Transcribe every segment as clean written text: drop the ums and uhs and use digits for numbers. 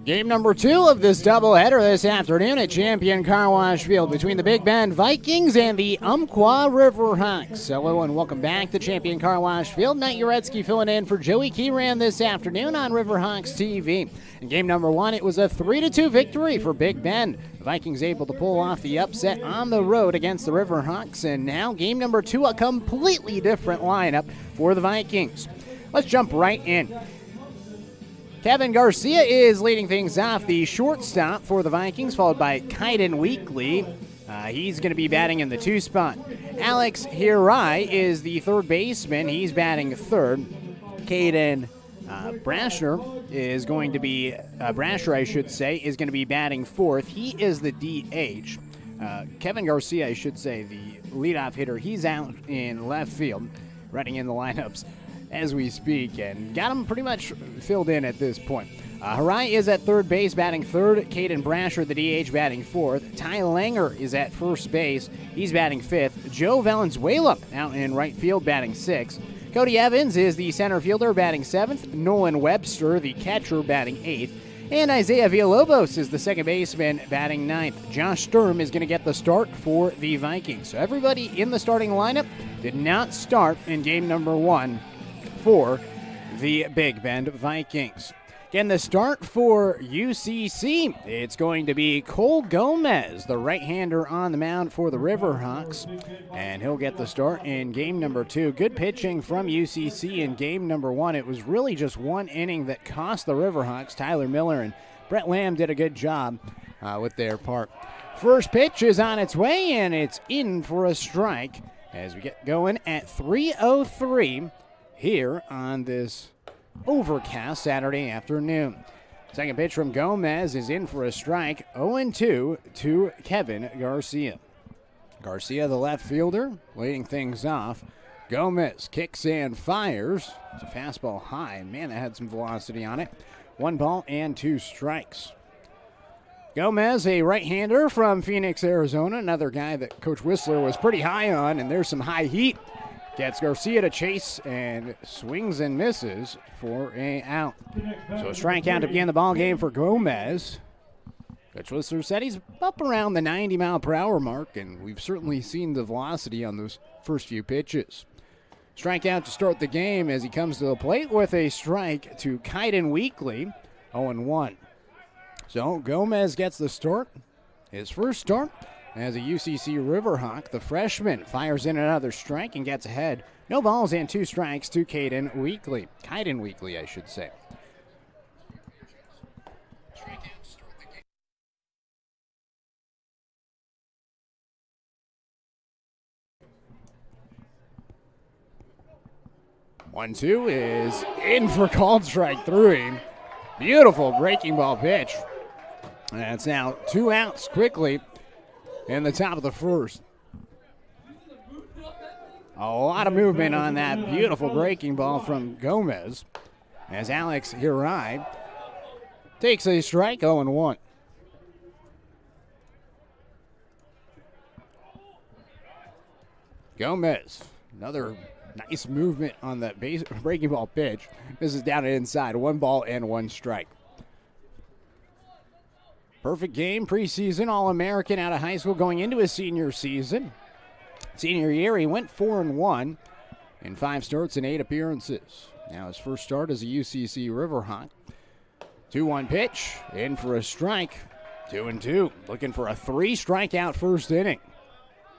Game number 2 of this doubleheader this afternoon at Champion Car Wash Field between the Big Bend Vikings and the Umpqua Riverhawks. Hello and welcome back to Champion Car Wash Field. Matt Jarecki filling in for Joey Keyran this afternoon on Riverhawks TV. In game number 1, it was a 3-2 victory for Big Bend. The Vikings able to pull off the upset on the road against the Riverhawks. And now game number 2, a completely different lineup for the Vikings. Let's jump right in. Kevin Garcia is leading things off, the shortstop for the Vikings, followed by Kaiden Weekly. He's going to be batting in the 2 spot. Alex Hirai is the third baseman. He's batting third. Caden Brasher is going to be, is going to be batting fourth. He is the DH. Kevin Garcia, I should say, the leadoff hitter, he's out in left field, running in the lineups as we speak, and got him pretty much filled in at this point. Hirai is at third base, batting third. Caden Brasher, the DH, batting fourth. Ty Langer is at first base. He's batting fifth. Joe Valenzuela out in right field, batting sixth. Cody Evans is the center fielder, batting seventh. Nolan Webster, the catcher, batting eighth. And Isaiah Villalobos is the second baseman, batting ninth. Josh Sturm is going to get the start for the Vikings. So everybody in the starting lineup did not start in game number 1 for the Big Bend Vikings. Again, the start for UCC, it's going to be Cole Gomez, the right-hander on the mound for the Riverhawks, and he'll get the start in game number 2. Good pitching from UCC in game number 1. It was really just one inning that cost the Riverhawks. Tyler Miller and Brett Lamb did a good job with their part. First pitch is on its way, and it's in for a strike as we get going at 3:03 here on this overcast Saturday afternoon. Second pitch from Gomez is in for a strike. 0-2 to Kevin Garcia. Garcia, the left fielder, leading things off. Gomez kicks and fires. It's a fastball high. Man, that had some velocity on it. 1 ball and 2 strikes. Gomez, a right-hander from Phoenix, Arizona. Another guy that Coach Whistler was pretty high on, and there's some high heat. Gets Garcia to chase and swings and misses for a out. So a strikeout to begin the ball game for Gomez. Coach Whistler said he's up around the 90-mile-per-hour mark, and we've certainly seen the velocity on those first few pitches. Strikeout to start the game as he comes to the plate with a strike to Kaiden Weekly, 0-1. So Gomez gets the start, his first start as a UCC Riverhawk. The freshman fires in another strike and gets ahead. No balls and 2 strikes to Kaiden Weekly. Kaiden Weekly, I should say. One, 2 is in for called strike 3. Beautiful breaking ball pitch. And it's now 2 outs quickly in the top of the first. A lot of movement on that beautiful breaking ball from Gomez as Alex Hirai takes a strike. 0-1. Gomez, another nice movement on that breaking ball pitch. This is down and inside. 1 ball and 1 strike. Perfect game, preseason, All-American out of high school going into his senior season. Senior year, he went 4-1 in 5 starts and 8 appearances. Now his first start as a UCC Riverhawk. 2-1 pitch, in for a strike. 2-2, looking for a 3-strikeout first inning.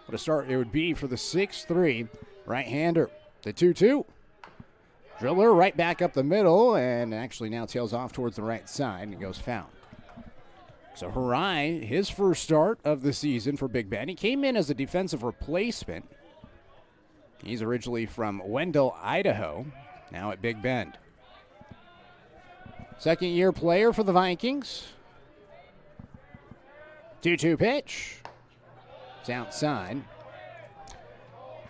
What a start it would be for the 6'3" right-hander. The 2-2. Driller right back up the middle, and actually now tails off towards the right side and goes foul. So Hirai, his first start of the season for Big Bend. He came in as a defensive replacement. He's originally from Wendell, Idaho, now at Big Bend. Second-year player for the Vikings. 2-2 pitch. It's outside.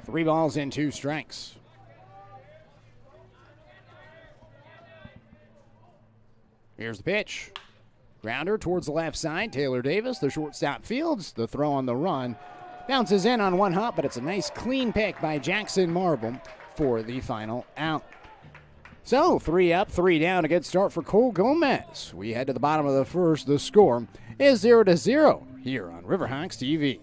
3 balls and 2 strikes. Here's the pitch. Grounder towards the left side. Taylor Davis, the shortstop, fields the throw on the run. Bounces in on 1 hop, but it's a nice clean pick by Jackson Marble for the final out. So 3 up, 3 down. A good start for Cole Gomez. We head to the bottom of the first. The score is 0-0 here on Riverhawks TV.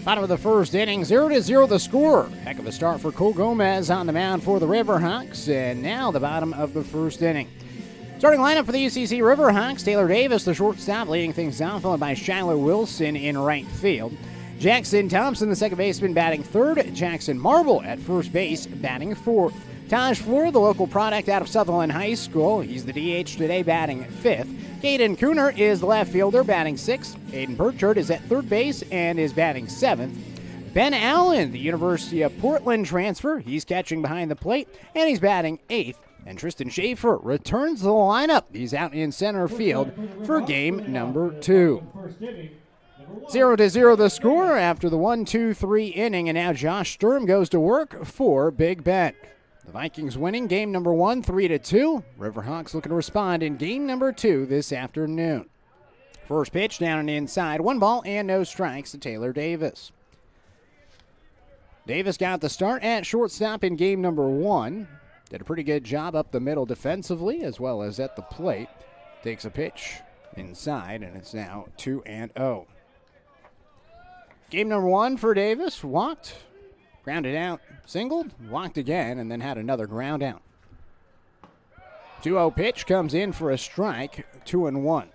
Bottom of the first inning, 0-0 the score. Heck of a start for Cole Gomez on the mound for the Riverhawks. And now the bottom of the first inning. Starting lineup for the UCC Riverhawks, Taylor Davis, the shortstop, leading things down, followed by Shiloh Wilson in right field. Jackson Thompson, the second baseman, batting third. Jackson Marble at first base, batting fourth. Taj Floor, the local product out of Sutherland High School. He's the DH today, batting fifth. Caden Cooner is the left fielder, batting sixth. Aiden Burchard is at third base and is batting seventh. Ben Allen, the University of Portland transfer, he's catching behind the plate, and he's batting eighth. And Tristan Schaefer returns to the lineup. He's out in center field for game number 2. 0-0 the score after the 1-2-3 inning, and now Josh Sturm goes to work for Big Ben. The Vikings winning game number 1, 3-2. Riverhawks looking to respond in game number 2 this afternoon. First pitch down and inside. 1 ball and no strikes to Taylor Davis. Davis got the start at shortstop in game number 1. Did a pretty good job up the middle defensively as well as at the plate. Takes a pitch inside, and it's now 2-0. Game number 1 for Davis. Walked. Grounded out, singled, walked again, and then had another ground out. 2-0 pitch comes in for a strike, 2-1.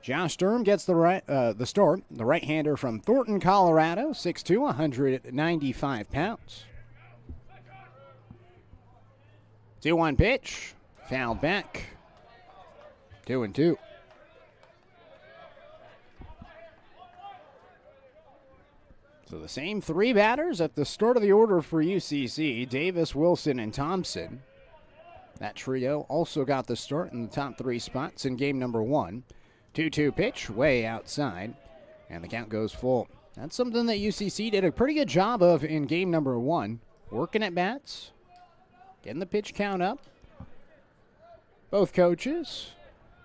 Josh Sturm gets the start, the right-hander from Thornton, Colorado, 6'2", 195 pounds. 2-1 pitch, fouled back, 2-2. So the same 3 batters at the start of the order for UCC, Davis, Wilson, and Thompson. That trio also got the start in the top 3 spots in game number 1. 2-2 pitch, way outside, and the count goes full. That's something that UCC did a pretty good job of in game number 1. Working at bats, getting the pitch count up. Both coaches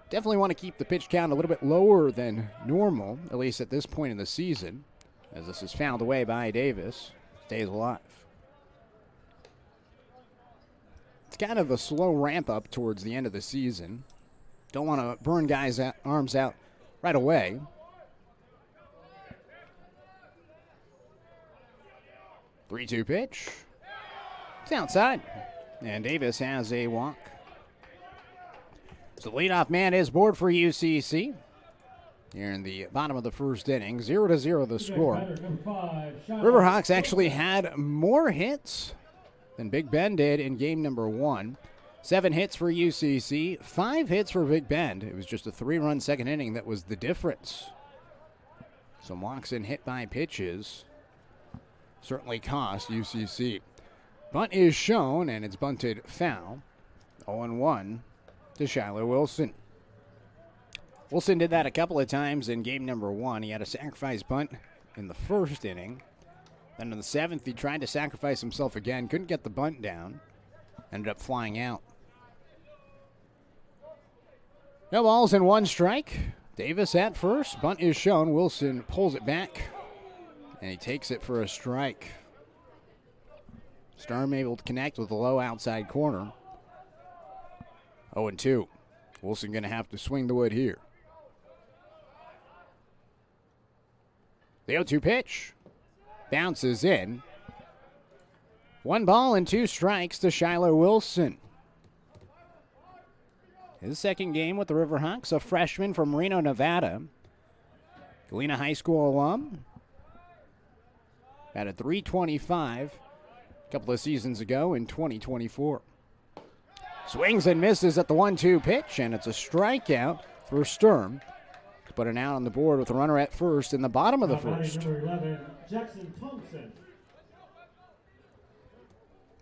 definitely want to keep the pitch count a little bit lower than normal, at least at this point in the season. As this is fouled away by Davis, stays alive. It's kind of a slow ramp up towards the end of the season. Don't want to burn guys' arms out right away. – 3-2 pitch. It's outside, and Davis has a walk. So the leadoff man is aboard for UCC. Here in the bottom of the first inning, 0-0 the score. Riverhawks actually had more hits than Big Ben did in game number 1. 7 hits for UCC, 5 hits for Big Ben. It was just a 3-run second inning that was the difference. Some walks and hit by pitches certainly cost UCC. Bunt is shown, and it's bunted foul. 0-1 to Shiloh Wilson. Wilson did that a couple of times in game number 1. He had a sacrifice bunt in the first inning. Then in the 7th, he tried to sacrifice himself again. Couldn't get the bunt down. Ended up flying out. No balls and 1 strike. Davis at first. Bunt is shown. Wilson pulls it back. And he takes it for a strike. Sturm able to connect with a low outside corner. 0-2. Wilson going to have to swing the wood here. The 0-2 pitch. Bounces in. 1 ball and 2 strikes to Shiloh Wilson. His second game with the Riverhawks, a freshman from Reno, Nevada. Galena High School alum. Batted .325 a couple of seasons ago in 2024. Swings and misses at the 1-2 pitch, and it's a strikeout for Sturm. To put an out on the board with a runner at first in the bottom of the first. Number 11, Jackson Thompson.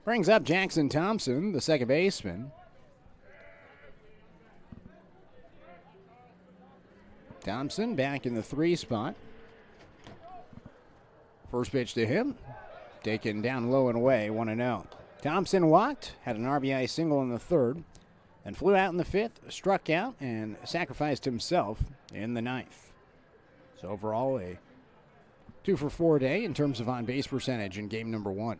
Brings up Jackson Thompson, the second baseman. Thompson back in the 3 spot. First pitch to him. Taken down low and away, 1-0. Thompson walked, had an RBI single in the 3rd, and flew out in the 5th, struck out, and sacrificed himself in the 9th. So overall, a 2-for-4 day in terms of on-base percentage in game number 1.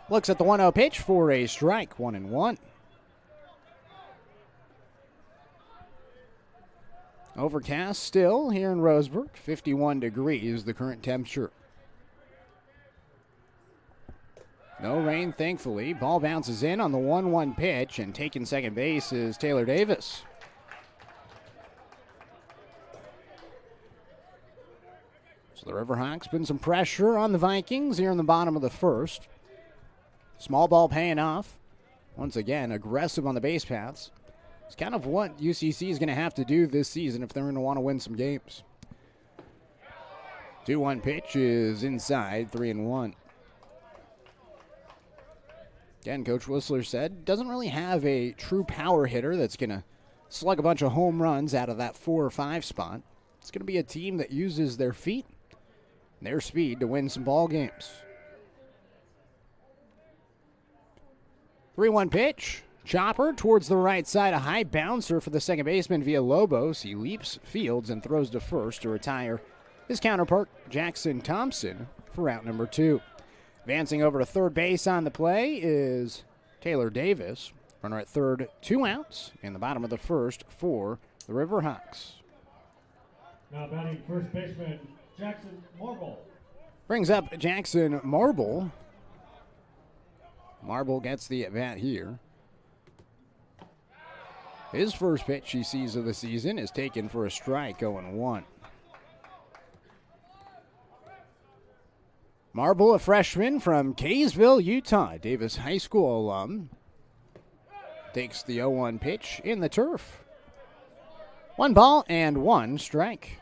Looks at the 1-0 pitch for a strike, 1-1. Overcast still here in Roseburg, 51 degrees, the current temperature. No rain, thankfully. Ball bounces in on the 1-1 pitch, and taking second base is Taylor Davis. So the Riverhawks putting some pressure on the Vikings here in the bottom of the 1st. Small ball paying off. Once again, aggressive on the base paths. It's kind of what UCC is going to have to do this season if they're going to want to win some games. 2-1 pitch is inside, 3-1. Again, Coach Whistler said, doesn't really have a true power hitter that's going to slug a bunch of home runs out of that 4 or 5 spot. It's going to be a team that uses their feet and their speed to win some ball games. 3-1 pitch. Chopper towards the right side. A high bouncer for the second baseman Villalobos. He leaps fields and throws to first to retire his counterpart, Jackson Thompson, for out number 2. Advancing over to third base on the play is Taylor Davis. Runner at third, 2 outs in the bottom of the 1st for the Riverhawks. Now batting first baseman, Jackson Marble. Brings up Jackson Marble. Marble gets the at-bat here. His first pitch he sees of the season is taken for a strike, 0-1. Marble, a freshman from Kaysville, Utah, Davis High School alum. Takes the 0-1 pitch in the turf. 1 ball and 1 strike.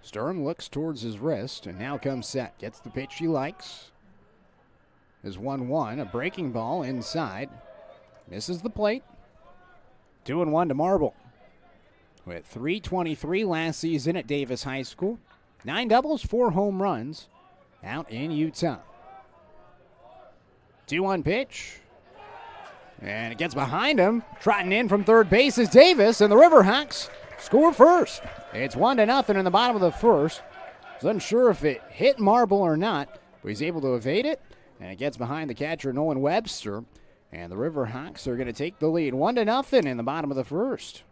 Sturm looks towards his wrist and now comes set. Gets the pitch he likes. Is 1-1, a breaking ball inside. Misses the plate. 2-1 to Marble. Who had .323 last season at Davis High School. 9 doubles, 4 home runs out in Utah. 2-1 pitch. And it gets behind him. Trotting in from third base is Davis, and the Riverhawks score first. It's 1-0 in the bottom of the 1st. Was unsure if it hit Marble or not, but he's able to evade it, and it gets behind the catcher, Nolan Webster. And the Riverhawks are going to take the lead. 1-0 in the bottom of the 1st.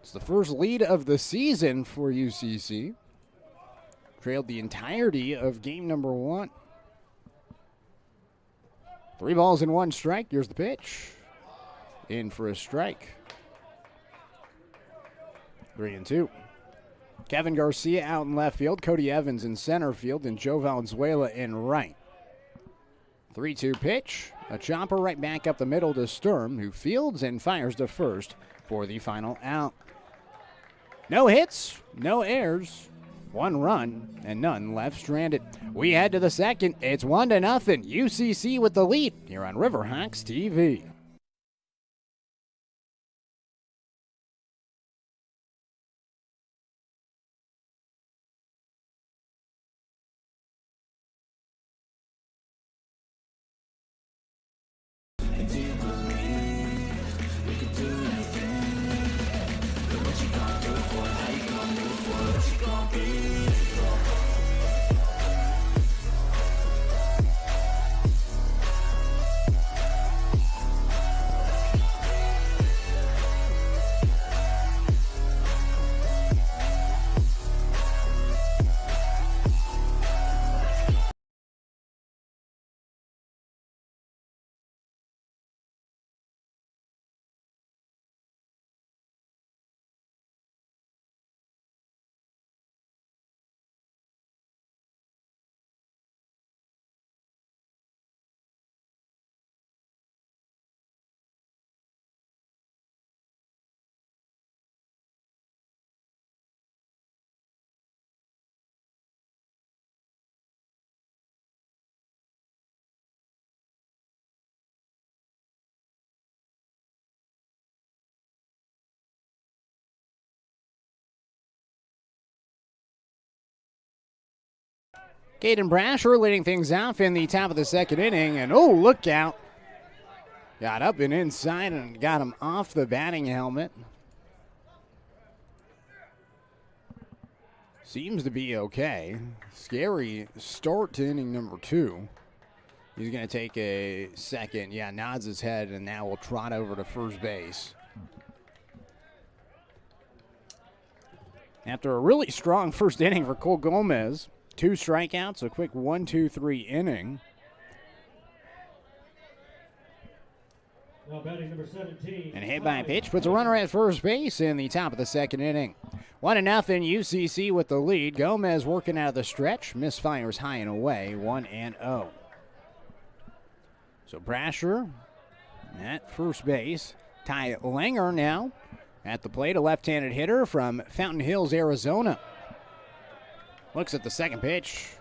It's the first lead of the season for UCC. Trailed the entirety of game number 1. 3 balls and 1 strike. Here's the pitch. In for a strike. 3-2. Kevin Garcia out in left field. Cody Evans in center field. And Joe Valenzuela in right. 3-2 pitch. A chopper right back up the middle to Sturm, who fields and fires to first for the final out. No hits, no errors, 1 run and none left stranded. We head to the second. It's 1-0. UCC with the lead here on Riverhawks TV. Caden Brasher leading things off in the top of the second inning, and oh, look out. Got up and inside and got him off the batting helmet. Seems to be okay. Scary start to inning number 2. He's going to take a second. Yeah, nods his head, and now will trot over to first base. After a really strong first inning for Cole Gomez, 2 strikeouts, a quick 1-2-3 inning. Now batting number 17. And hit by a pitch puts a runner at first base in the top of the second inning. 1-0 UCC with the lead. Gomez working out of the stretch. Misfires high and away. 1-0. So Brasher at first base. Ty Langer now at the plate, a left-handed hitter from Fountain Hills, Arizona. Looks at the second pitch.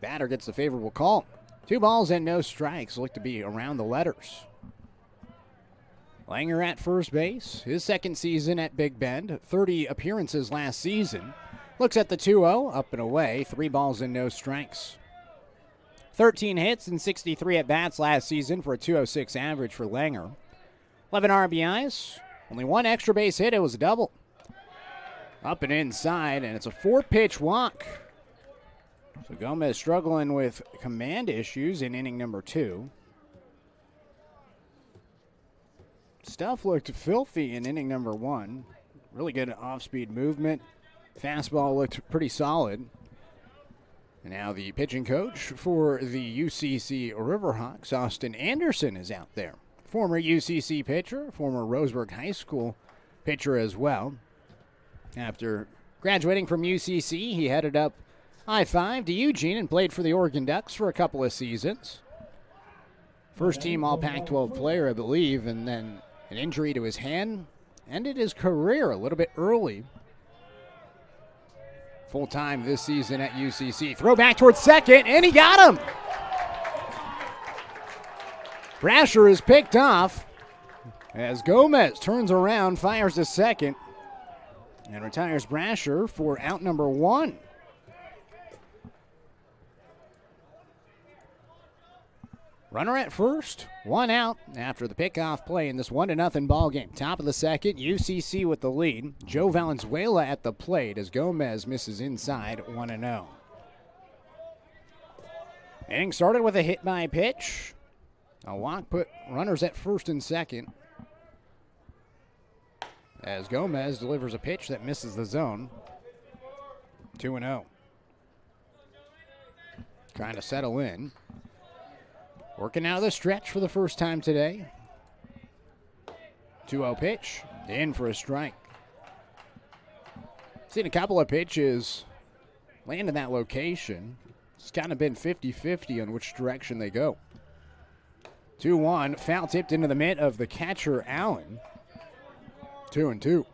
Batter gets the favorable call. 2 balls and no strikes. Look to be around the letters. Langer at first base. His second season at Big Bend. 30 appearances last season. Looks at the 2-0. Up and away. 3 balls and no strikes. 13 hits and 63 at-bats last season for a .206 average for Langer. 11 RBIs. Only 1 extra base hit. It was a double. Up and inside, and it's a 4-pitch walk. So Gomez struggling with command issues in inning number 2. Stuff looked filthy in inning number 1. Really good off-speed movement. Fastball looked pretty solid. And now the pitching coach for the UCC Riverhawks, Austin Anderson, is out there. Former UCC pitcher, former Roseburg High School pitcher as well. After graduating from UCC, he headed up I-5 to Eugene and played for the Oregon Ducks for a couple of seasons. First team All Pac-12 player, I believe, and then an injury to his hand ended his career a little bit early. Full-time this season at UCC. Throw back towards second, and he got him! Brasher is picked off as Gomez turns around, fires to second, and retires Brasher for out number 1. Runner at first, 1 out after the pickoff play in this 1-0 ball game. Top of the second, UCC with the lead. Joe Valenzuela at the plate as Gomez misses inside, 1-0. Inning started with a hit by pitch. A walk put runners at first and second as Gomez delivers a pitch that misses the zone. 2-0. Trying to settle in. Working out of the stretch for the first time today. 2-0 pitch, in for a strike. Seen a couple of pitches land in that location. It's kind of been 50-50 on which direction they go. 2-1, foul tipped into the mitt of the catcher, Allen. 2-2.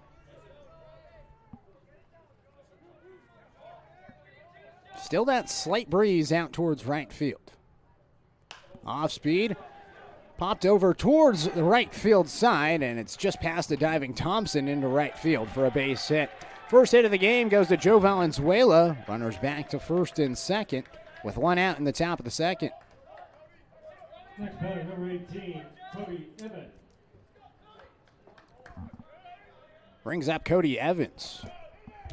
Still that slight breeze out towards right field. Off speed. Popped over towards the right field side, and it's just past the diving Thompson into right field for a base hit. First hit of the game goes to Joe Valenzuela. Runners back to first and second with one out in the top of the second. Next batter, number 18, Cody Evans. Brings up Cody Evans.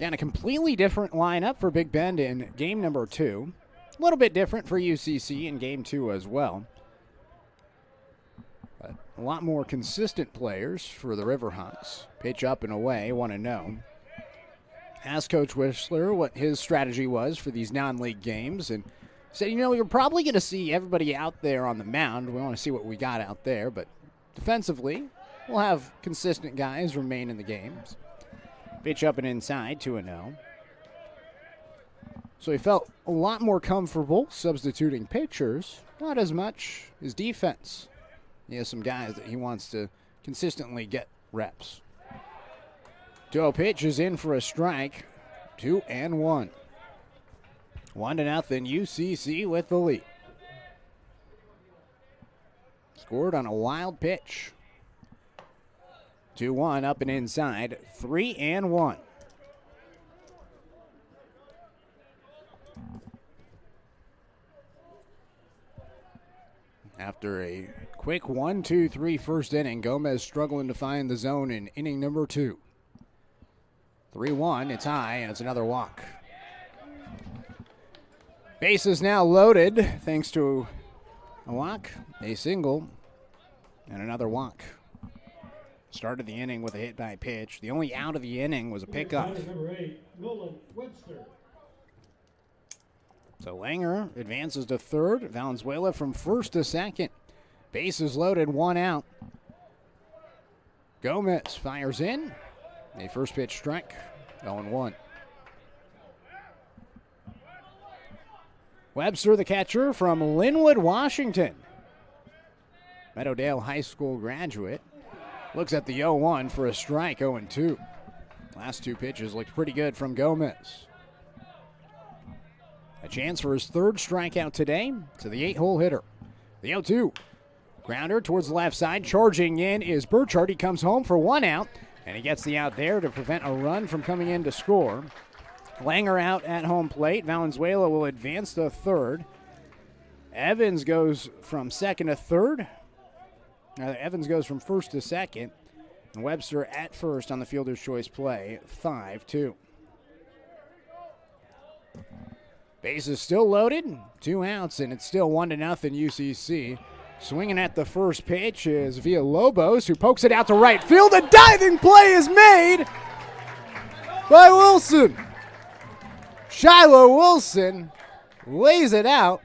And a completely different lineup for Big Bend in game number 2. A little bit different for UCC in game 2 as well. But a lot more consistent players for the Riverhawks. Pitch up and away, 1-0. Asked Coach Whistler what his strategy was for these non-league games, and said, you're probably going to see everybody out there on the mound. We want to see what we got out there, but defensively, we'll have consistent guys remain in the games. Pitch up and inside, 2-0. So he felt a lot more comfortable substituting pitchers, not as much as defense. He has some guys that he wants to consistently get reps. 2-0 pitch is in for a strike, 2-1. 1-0 UCC with the lead. Scored on a wild pitch. 2-1 up and inside, 3-1. After a quick 1-2-3 first inning, Gomez struggling to find the zone in inning number 2. 3-1, it's high, and it's another walk. Bases now loaded thanks to a walk, a single, and another walk. Started the inning with a hit by pitch. The only out of the inning was a pickoff. Number 8, Nolan Webster. So Langer advances to third. Valenzuela from first to second. Bases loaded, 1 out. Gomez fires in. A first pitch strike, 0-1. Webster, the catcher from Linwood, Washington. Meadowdale High School graduate. Looks at the 0-1 for a strike, 0-2. Last 2 pitches looked pretty good from Gomez. A chance for his third strikeout today to the 8-hole hitter. The 0-2. Grounder towards the left side. Charging in is Burchard. He comes home for 1 out, and he gets the out there to prevent a run from coming in to score. Langer out at home plate. Valenzuela will advance to third. Evans goes from second to third. Evans goes from first to second. And Webster at first on the fielder's choice play, 5-2. Bases still loaded, 2 outs, and it's still 1-0 UCC. Swinging at the first pitch is Villalobos, who pokes it out to right field. A diving play is made by Wilson. Shiloh Wilson lays it out.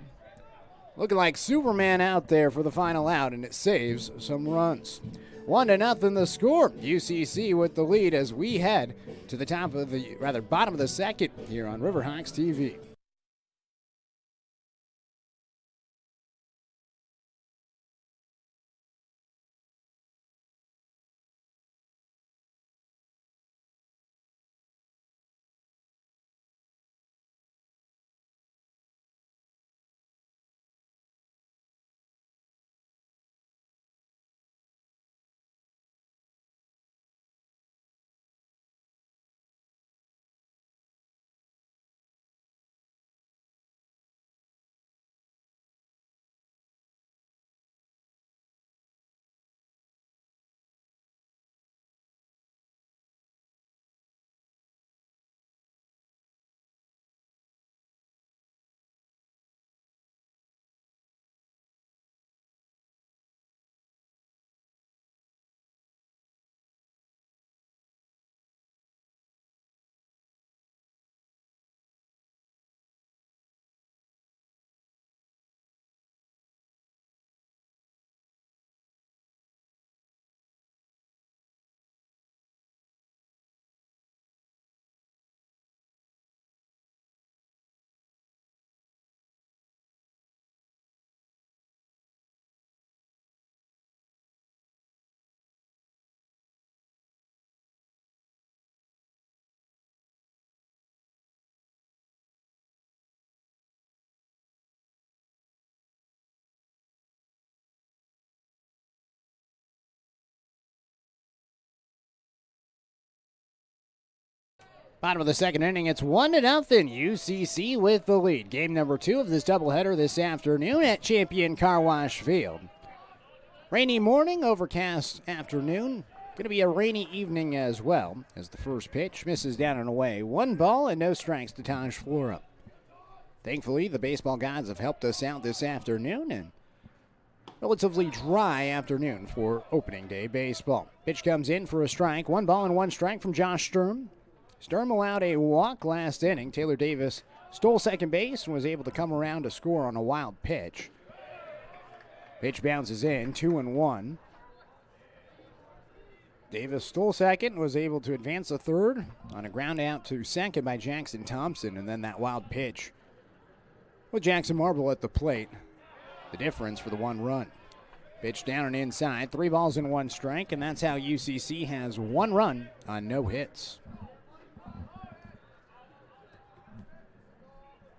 Looking like Superman out there for the final out, and it saves some runs. 1-0 the score. UCC with the lead as we head to the bottom of the second here on Riverhawks TV. Bottom of the second inning, it's 1-0, UCC with the lead. Game number 2 of this doubleheader this afternoon at Champion Car Wash Field. Rainy morning, overcast afternoon. Going to be a rainy evening as well, as the first pitch misses down and away. 1 ball and no strikes to Taj Flora. Thankfully, the baseball gods have helped us out this afternoon, and relatively dry afternoon for opening day baseball. Pitch comes in for a strike. 1 ball and 1 strike from Josh Sturm. Sturm allowed a walk last inning. Taylor Davis stole second base and was able to come around to score on a wild pitch. Pitch bounces in, 2-1. Davis stole second and was able to advance the third on a ground out to second by Jackson Thompson, and then that wild pitch with Jackson Marble at the plate. The difference for the 1 run. Pitch down and inside, 3 balls and 1 strike, and that's how UCC has 1 run on no hits.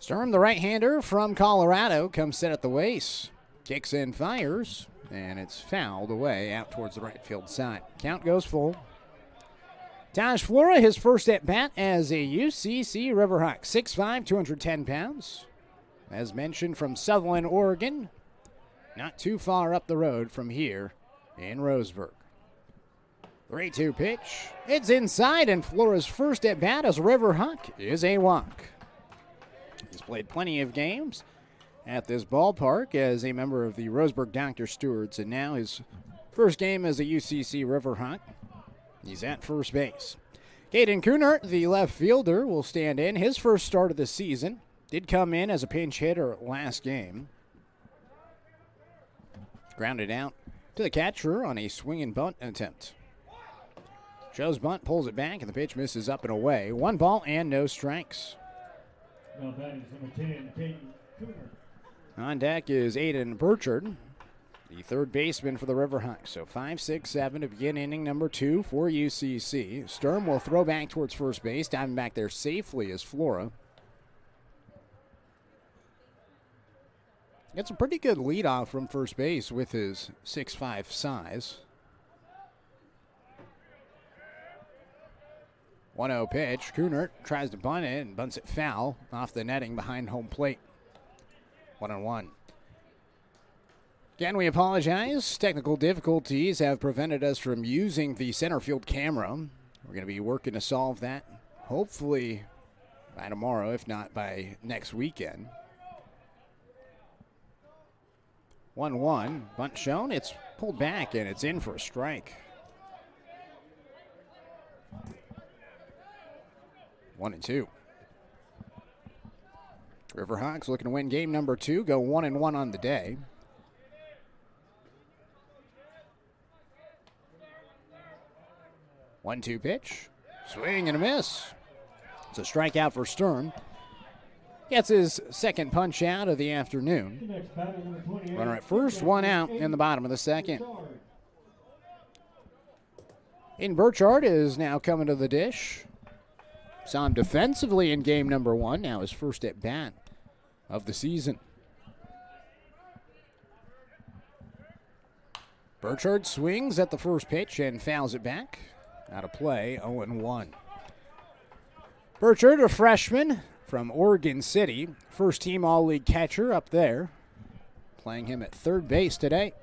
Sturm, the right-hander from Colorado, comes set at the waist. Kicks in, fires, and it's fouled away out towards the right field side. Count goes full. Taj Flora, his first at-bat as a UCC Riverhawk. 6'5", 210 pounds. As mentioned, from Sutherland, Oregon. Not too far up the road from here in Roseburg. 3-2 pitch. It's inside, and Flora's first at-bat as a Riverhawk is a walk. He's played plenty of games at this ballpark as a member of the Roseburg Dr. Stewarts, and now his first game as a UCC Riverhawk. He's at first base. Caden Kunert, the left fielder, will stand in. His first start of the season. Did come in as a pinch hitter last game. Grounded out to the catcher on a swing and bunt attempt. Joe's bunt pulls it back, and the pitch misses up and away. 1 ball and no strikes. Now batting number 10, Caden Cooner. On deck is Aiden Burchard, the third baseman for the Riverhawks. So 5-6-7 to begin inning number 2 for UCC. Sturm will throw back towards first base. Diving back there safely is Flora. Gets a pretty good leadoff from first base with his 6'5" size. 1-0 pitch. Kunert tries to bunt it and bunts it foul off the netting behind home plate. 1-1. Again, we apologize. Technical difficulties have prevented us from using the center field camera. We're going to be working to solve that, hopefully by tomorrow, if not by next weekend. 1-1. Bunt shown. It's pulled back, and it's in for a strike. 1-2. Riverhawks looking to win game number 2, go 1-1 on the day. One-two pitch. Swing and a miss. It's a strikeout for Sturm. Gets his second punch out of the afternoon. Runner at first, 1 out in the bottom of the second. Aiden Burchard is now coming to the dish. Saw him defensively in game number 1. Now his first at bat of the season. Burchard swings at the first pitch and fouls it back. Out of play, 0-1. Burchard, a freshman from Oregon City. First team all-league catcher up there. Playing him at third base today.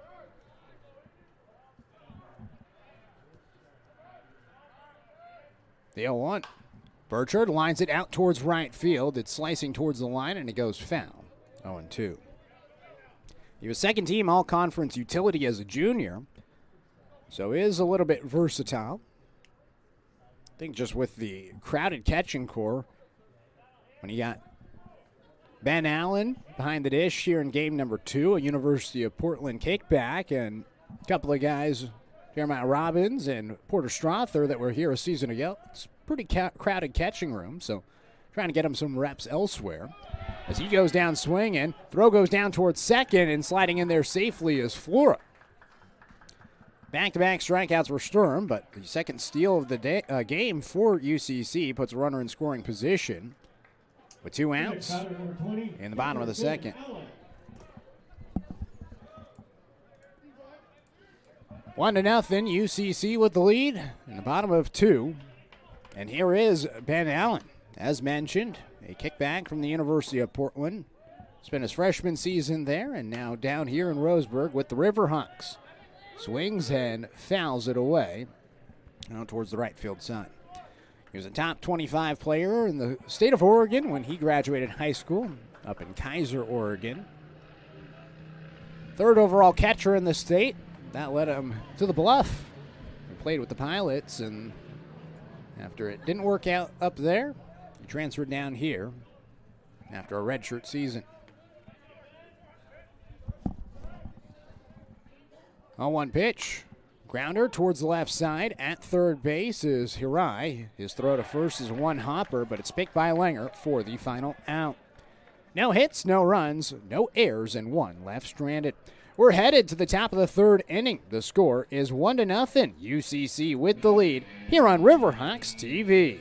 The 0-1. Burchard lines it out towards right field. It's slicing towards the line, and it goes foul. 0-2. He was second team all-conference utility as a junior, so is a little bit versatile. I think just with the crowded catching core, when you got Ben Allen behind the dish here in game number 2, a University of Portland kickback, and a couple of guys, Jeremiah Robbins and Porter Strother, that were here a season ago. It's a pretty crowded catching room, so trying to get him some reps elsewhere. As he goes down swinging, throw goes down towards second, and sliding in there safely is Flora. Back-to-back strikeouts for Sturm, but the second steal of the game for UCC puts a runner in scoring position with 2 outs in the bottom of the second. 1-0, UCC with the lead in the bottom of 2 And here is Ben Allen. As mentioned, a kickback from the University of Portland. Spent his freshman season there and now down here in Roseburg with the Riverhawks. Swings and fouls it away out towards the right field side. He was a top 25 player in the state of Oregon when he graduated high school up in Kaiser, Oregon. Third overall catcher in the state. That led him to the Bluff. He played with the Pilots, and after it didn't work out up there, he transferred down here after a redshirt season. 0-1 pitch. Grounder towards the left side. At third base is Hirai. His throw to first is one hopper, but it's picked by Langer for the final out. No hits, no runs, no errors, and one left stranded. We're headed to the top of the third inning. The score is 1-0. UCC with the lead here on Riverhawks TV.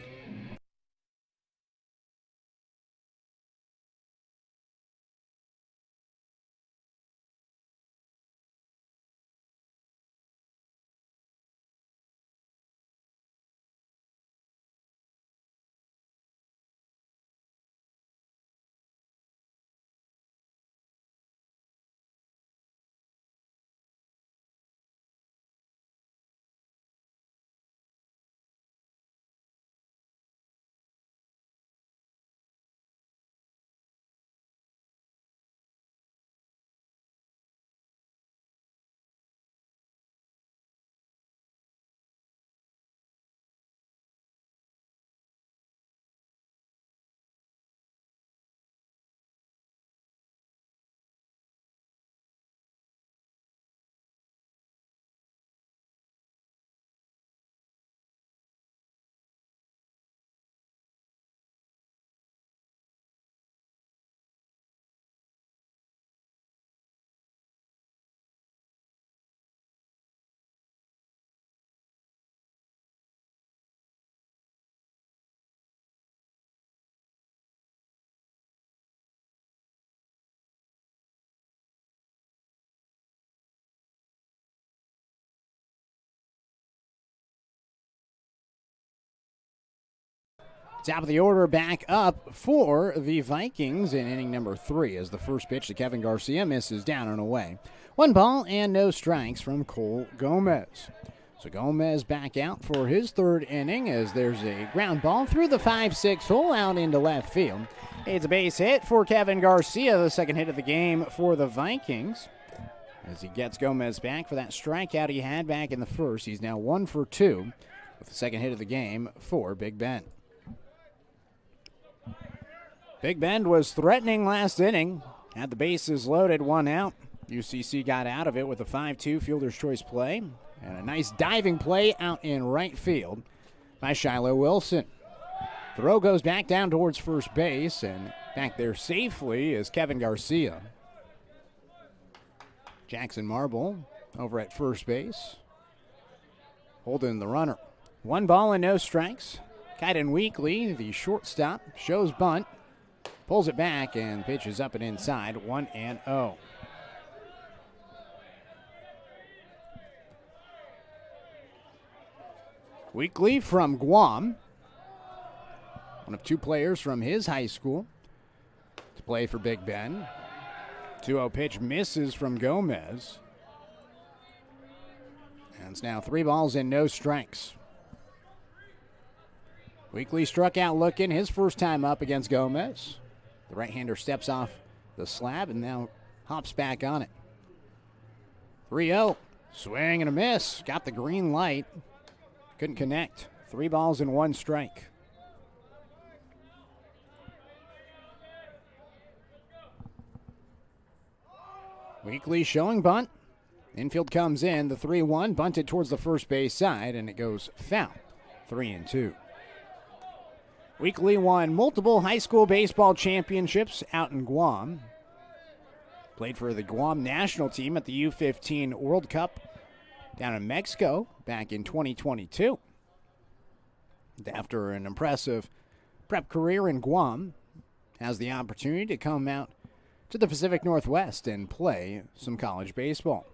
Top of the order back up for the Vikings in inning number 3 as the first pitch to Kevin Garcia misses down and away. 1 ball and no strikes from Cole Gomez. So Gomez back out for his third inning as there's a ground ball through the 5-6 hole out into left field. It's a base hit for Kevin Garcia, the second hit of the game for the Vikings. As he gets Gomez back for that strikeout he had back in the first. He's now 1 for 2 with the second hit of the game for Big Ben. Big Ben was threatening last inning. Had the bases loaded, 1 out. UCC got out of it with a 5-2 fielder's choice play. And a nice diving play out in right field by Shiloh Wilson. Throw goes back down towards first base, and back there safely is Kevin Garcia. Jackson Marble over at first base, holding the runner. 1 ball and no strikes. Kaiden Weekly, the shortstop, shows bunt. Pulls it back and pitches up and inside, 1-0. Weekly from Guam, one of 2 players from his high school to play for Big Ben. 2-0 pitch misses from Gomez. And it's now 3 balls and no strikes. Weekly struck out looking his first time up against Gomez. The right-hander steps off the slab and now hops back on it. 3-0. Swing and a miss. Got the green light. Couldn't connect. 3 balls and 1 strike. Weekly showing bunt. Infield comes in. The 3-1 bunted towards the first base side, and it goes foul. 3-2. Weekly won multiple high school baseball championships out in Guam. Played for the Guam national team at the U15 World Cup down in Mexico back in 2022. After an impressive prep career in Guam, has the opportunity to come out to the Pacific Northwest and play some college baseball.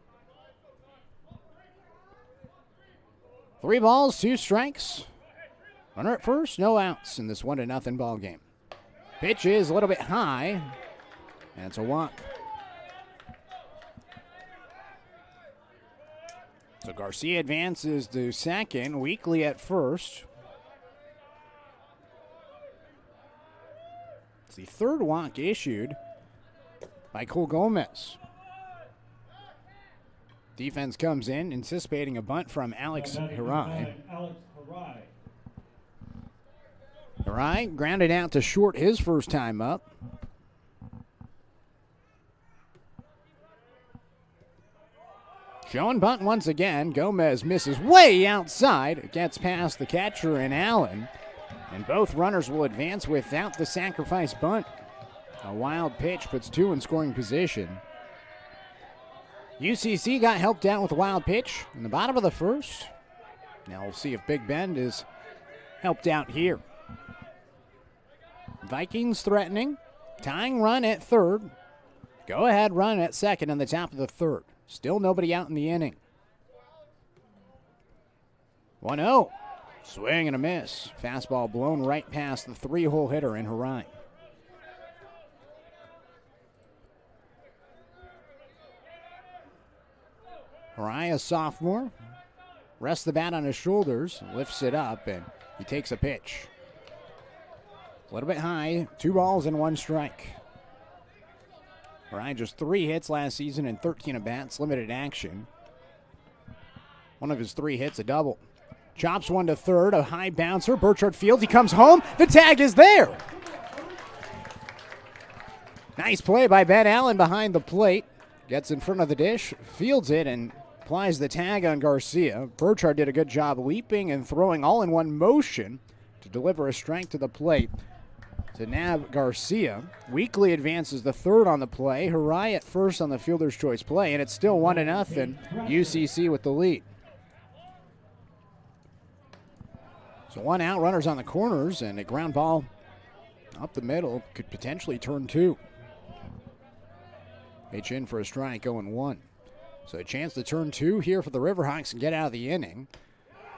3 balls, 2 strikes. Runner at first, no outs in this 1-0 ball game. Pitch is a little bit high, and it's a walk. So Garcia advances to second, Weekly at first. It's the third walk issued by Cole Gomez. Defense comes in, anticipating a bunt from Alex Hirai. Hirai grounded out to short his first time up. Showing bunt once again. Gomez misses way outside. It gets past the catcher and Allen. And both runners will advance without the sacrifice bunt. A wild pitch puts two in scoring position. UCC got helped out with a wild pitch in the bottom of the first. Now we'll see if Big Bend is helped out here. Vikings threatening. Tying run at third. Go ahead run at second in the top of the third. Still nobody out in the inning. 1-0. Swing and a miss. Fastball blown right past the three-hole hitter in Hirai. Hirai, a sophomore, rests the bat on his shoulders, lifts it up, and he takes a pitch. A little bit high, 2 balls and 1 strike. Hirai just 3 hits last season and 13 at-bats, limited action. One of his 3 hits, a double. Chops one to third, a high bouncer. Burchard fields, he comes home. The tag is there. Nice play by Ben Allen behind the plate. Gets in front of the dish, fields it, and applies the tag on Garcia. Burchard did a good job leaping and throwing all in one motion to deliver a strike to the plate to nab Garcia. Weekly advances the third on the play. Hirai at first on the fielder's choice play, and it's still 1-0. UCC with the lead. So 1 out, runners on the corners, and a ground ball up the middle could potentially turn 2. Pitch in for a strike, 0-1. So a chance to turn 2 here for the Riverhawks and get out of the inning.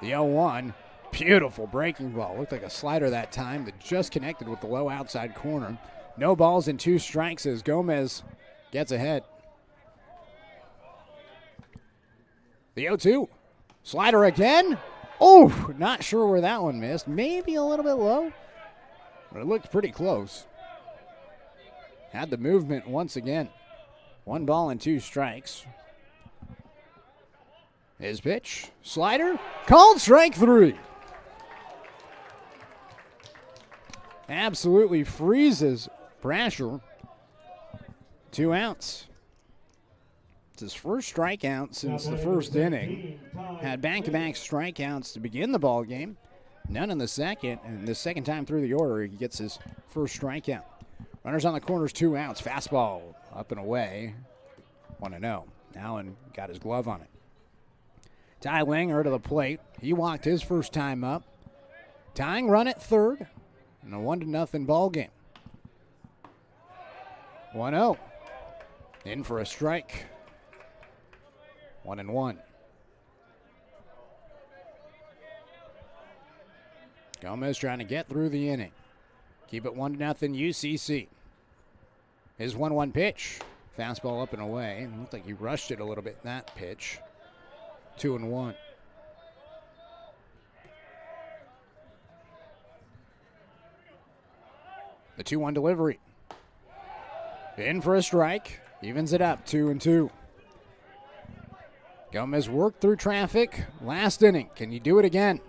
The 0-1, beautiful breaking ball. Looked like a slider that time that just connected with the low outside corner. No balls and 2 strikes as Gomez gets ahead. The 0-2, slider again. Oh, not sure where that one missed. Maybe a little bit low, but it looked pretty close. Had the movement once again. 1 ball and 2 strikes. His pitch, slider, called strike 3. Absolutely freezes Brasher. 2 outs. It's his first strikeout since the first inning. Had back-to-back strikeouts to begin the ball game. None in the second, and the second time through the order, he gets his first strikeout. Runners on the corners, 2 outs. Fastball up and away. 1-0. Allen got his glove on it. Ty Langer to the plate. He walked his first time up. Tying run at third. And a 1-0 ball game. 1-0. In for a strike. 1-1. Gomez trying to get through the inning. Keep it 1-0 UCC. His 1-1 pitch. Fastball up and away. Looked like he rushed it a little bit, that pitch. 2-1. The 2-1 delivery. In for a strike. Evens it up, 2-2. Gomez worked through traffic last inning. Can you do it again?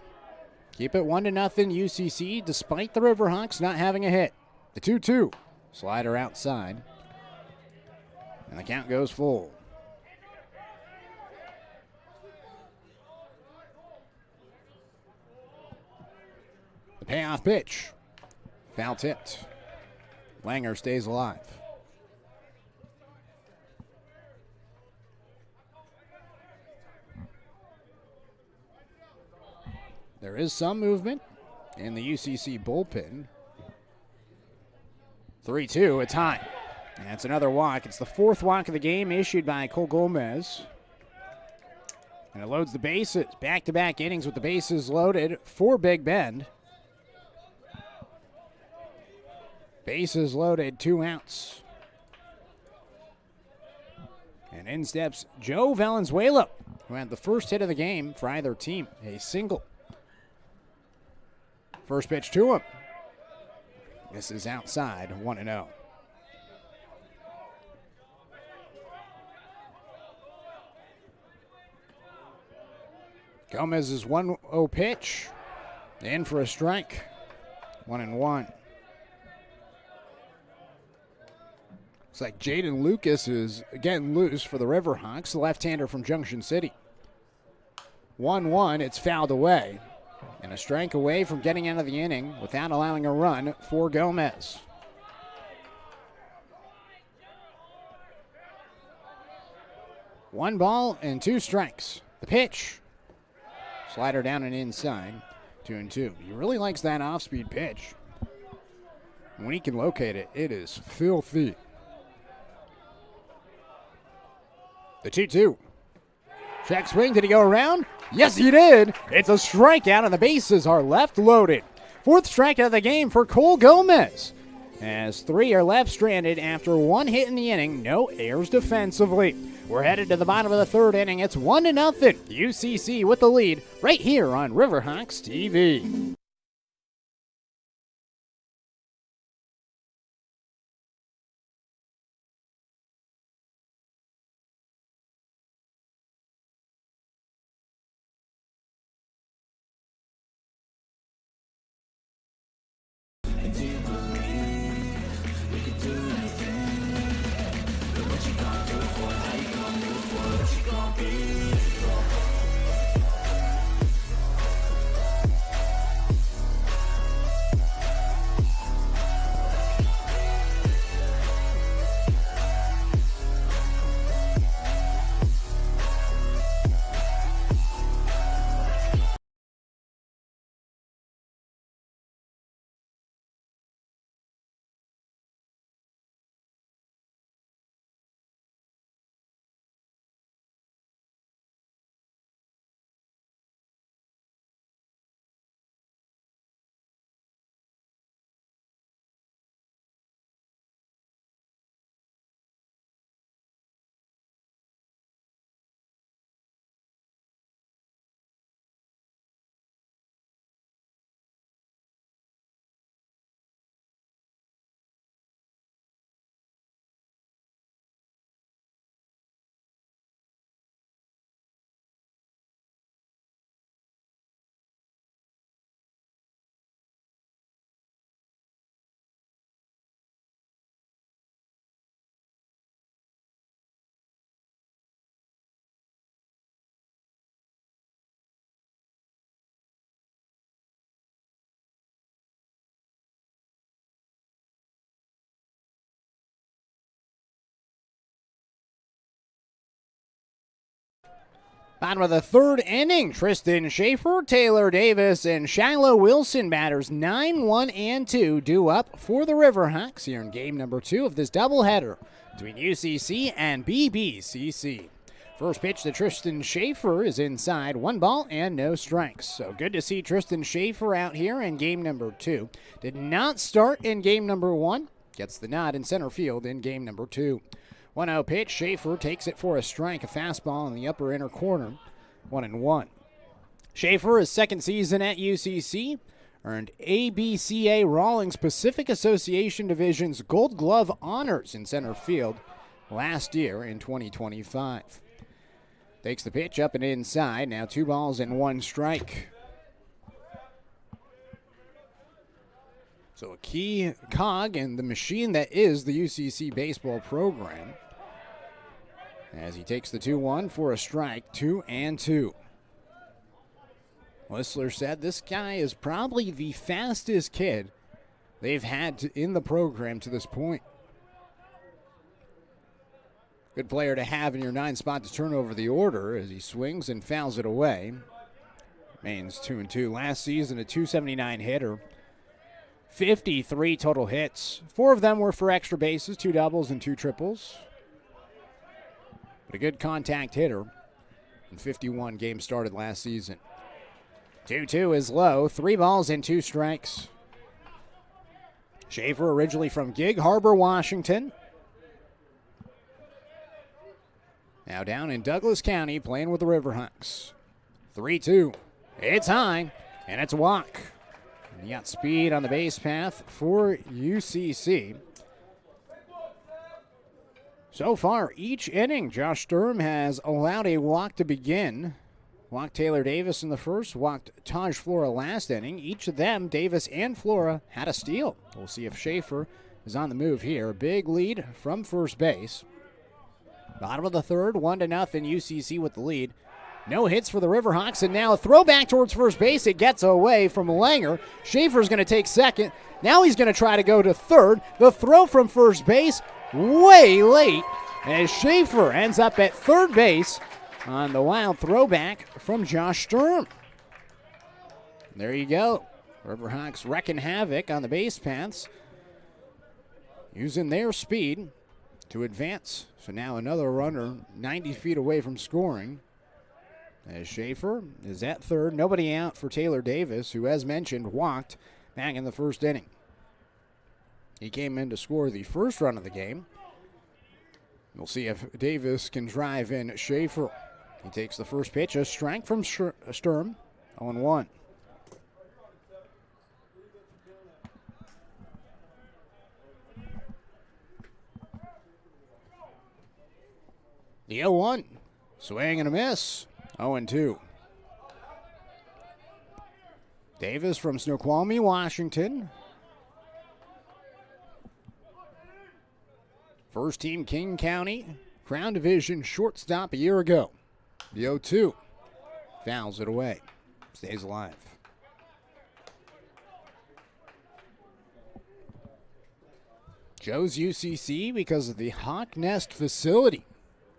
Keep it 1-0 UCC despite the Riverhawks not having a hit. The 2-2. Slider outside. And the count goes full. The payoff pitch. Foul tipped. Langer stays alive. There is some movement in the UCC bullpen. 3-2, a tie. That's another walk. It's the 4th walk of the game issued by Cole Gomez. And it loads the bases. Back-to-back innings with the bases loaded for Big Bend. Bases loaded, 2 outs. And in steps Joe Valenzuela, who had the first hit of the game for either team, a single. First pitch to him. This is outside, 1-0. Gomez's 1-0 pitch. In for a strike. 1-1. Looks like Jaden Lucas is again loose for the Riverhawks, the left-hander from Junction City. 1-1, it's fouled away. And a strike away from getting out of the inning without allowing a run for Gomez. One ball and 2 strikes. The pitch. Slider down and inside. 2-2. He really likes that off-speed pitch. When he can locate it, it is filthy. The 2-2. Check swing. Did he go around? Yes, he did. It's a strikeout, and the bases are left loaded. 4th strikeout of the game for Cole Gomez. As 3 are left stranded after 1 hit in the inning, no errors defensively. We're headed to the bottom of the 3rd inning. It's 1-0. UCC with the lead right here on Riverhawks TV. Bottom of the 3rd inning, Tristan Schaefer, Taylor Davis, and Shiloh Wilson batters 9-1-2 due up for the Riverhawks here in game number 2 of this doubleheader between UCC and BBCC. First pitch to Tristan Schaefer is inside, 1 ball and no strikes. So good to see Tristan Schaefer out here in game number 2. Did not start in game number 1. Gets the nod in center field in game number 2. 1-0 pitch. Schaefer takes it for a strike. A fastball in the upper inner corner. 1-1. Schaefer, his 2nd season at UCC, earned ABCA Rawlings Pacific Association Division's Gold Glove honors in center field last year in 2025. Takes the pitch up and inside. Now 2 balls and 1 strike. So a key cog in the machine that is the UCC baseball program. As he takes the 2-1 for a strike, 2-2. Whistler said this guy is probably the fastest kid they've had in the program to this point. Good player to have in your 9 spot to turn over the order as he swings and fouls it away. Remains 2-2. Last season, a .279 hitter. 53 total hits. 4 of them were for extra bases, 2 doubles and 2 triples. But a good contact hitter. And 51 games started last season. 2-2 is low. 3 balls and 2 strikes. Schaefer originally from Gig Harbor, Washington. Now down in Douglas County playing with the Riverhawks. 3-2. It's high, and it's a walk. And you got speed on the base path for UCC. So far, each inning, Josh Sturm has allowed a walk to begin. Walked Taylor Davis in the first, walked Taj Flora last inning. Each of them, Davis and Flora, had a steal. We'll see if Schaefer is on the move here. Big lead from first base. Bottom of the third, 1-0 UCC with the lead. No hits for the Riverhawks, and now a throwback towards first base. It gets away from Langer. Schaefer's going to take second. Now he's going to try to go to third. The throw from first base, way late, as Schaefer ends up at third base on the wild throwback from Josh Sturm. There you go. Riverhawks wrecking havoc on the base paths, using their speed to advance. So now another runner 90 feet away from scoring. As Schaefer is at third. Nobody out for Taylor Davis, who, as mentioned, walked back in the first inning. He came in to score the first run of the game. We'll see if Davis can drive in Schaefer. He takes the first pitch, a strike from Sturm, 0-1. The 0-1, swing and a miss, 0-2. Davis from Snoqualmie, Washington. First team King County, Crown Division shortstop a year ago. The 0-2, fouls it away, stays alive. Joe's UCC because of the Hawk Nest facility.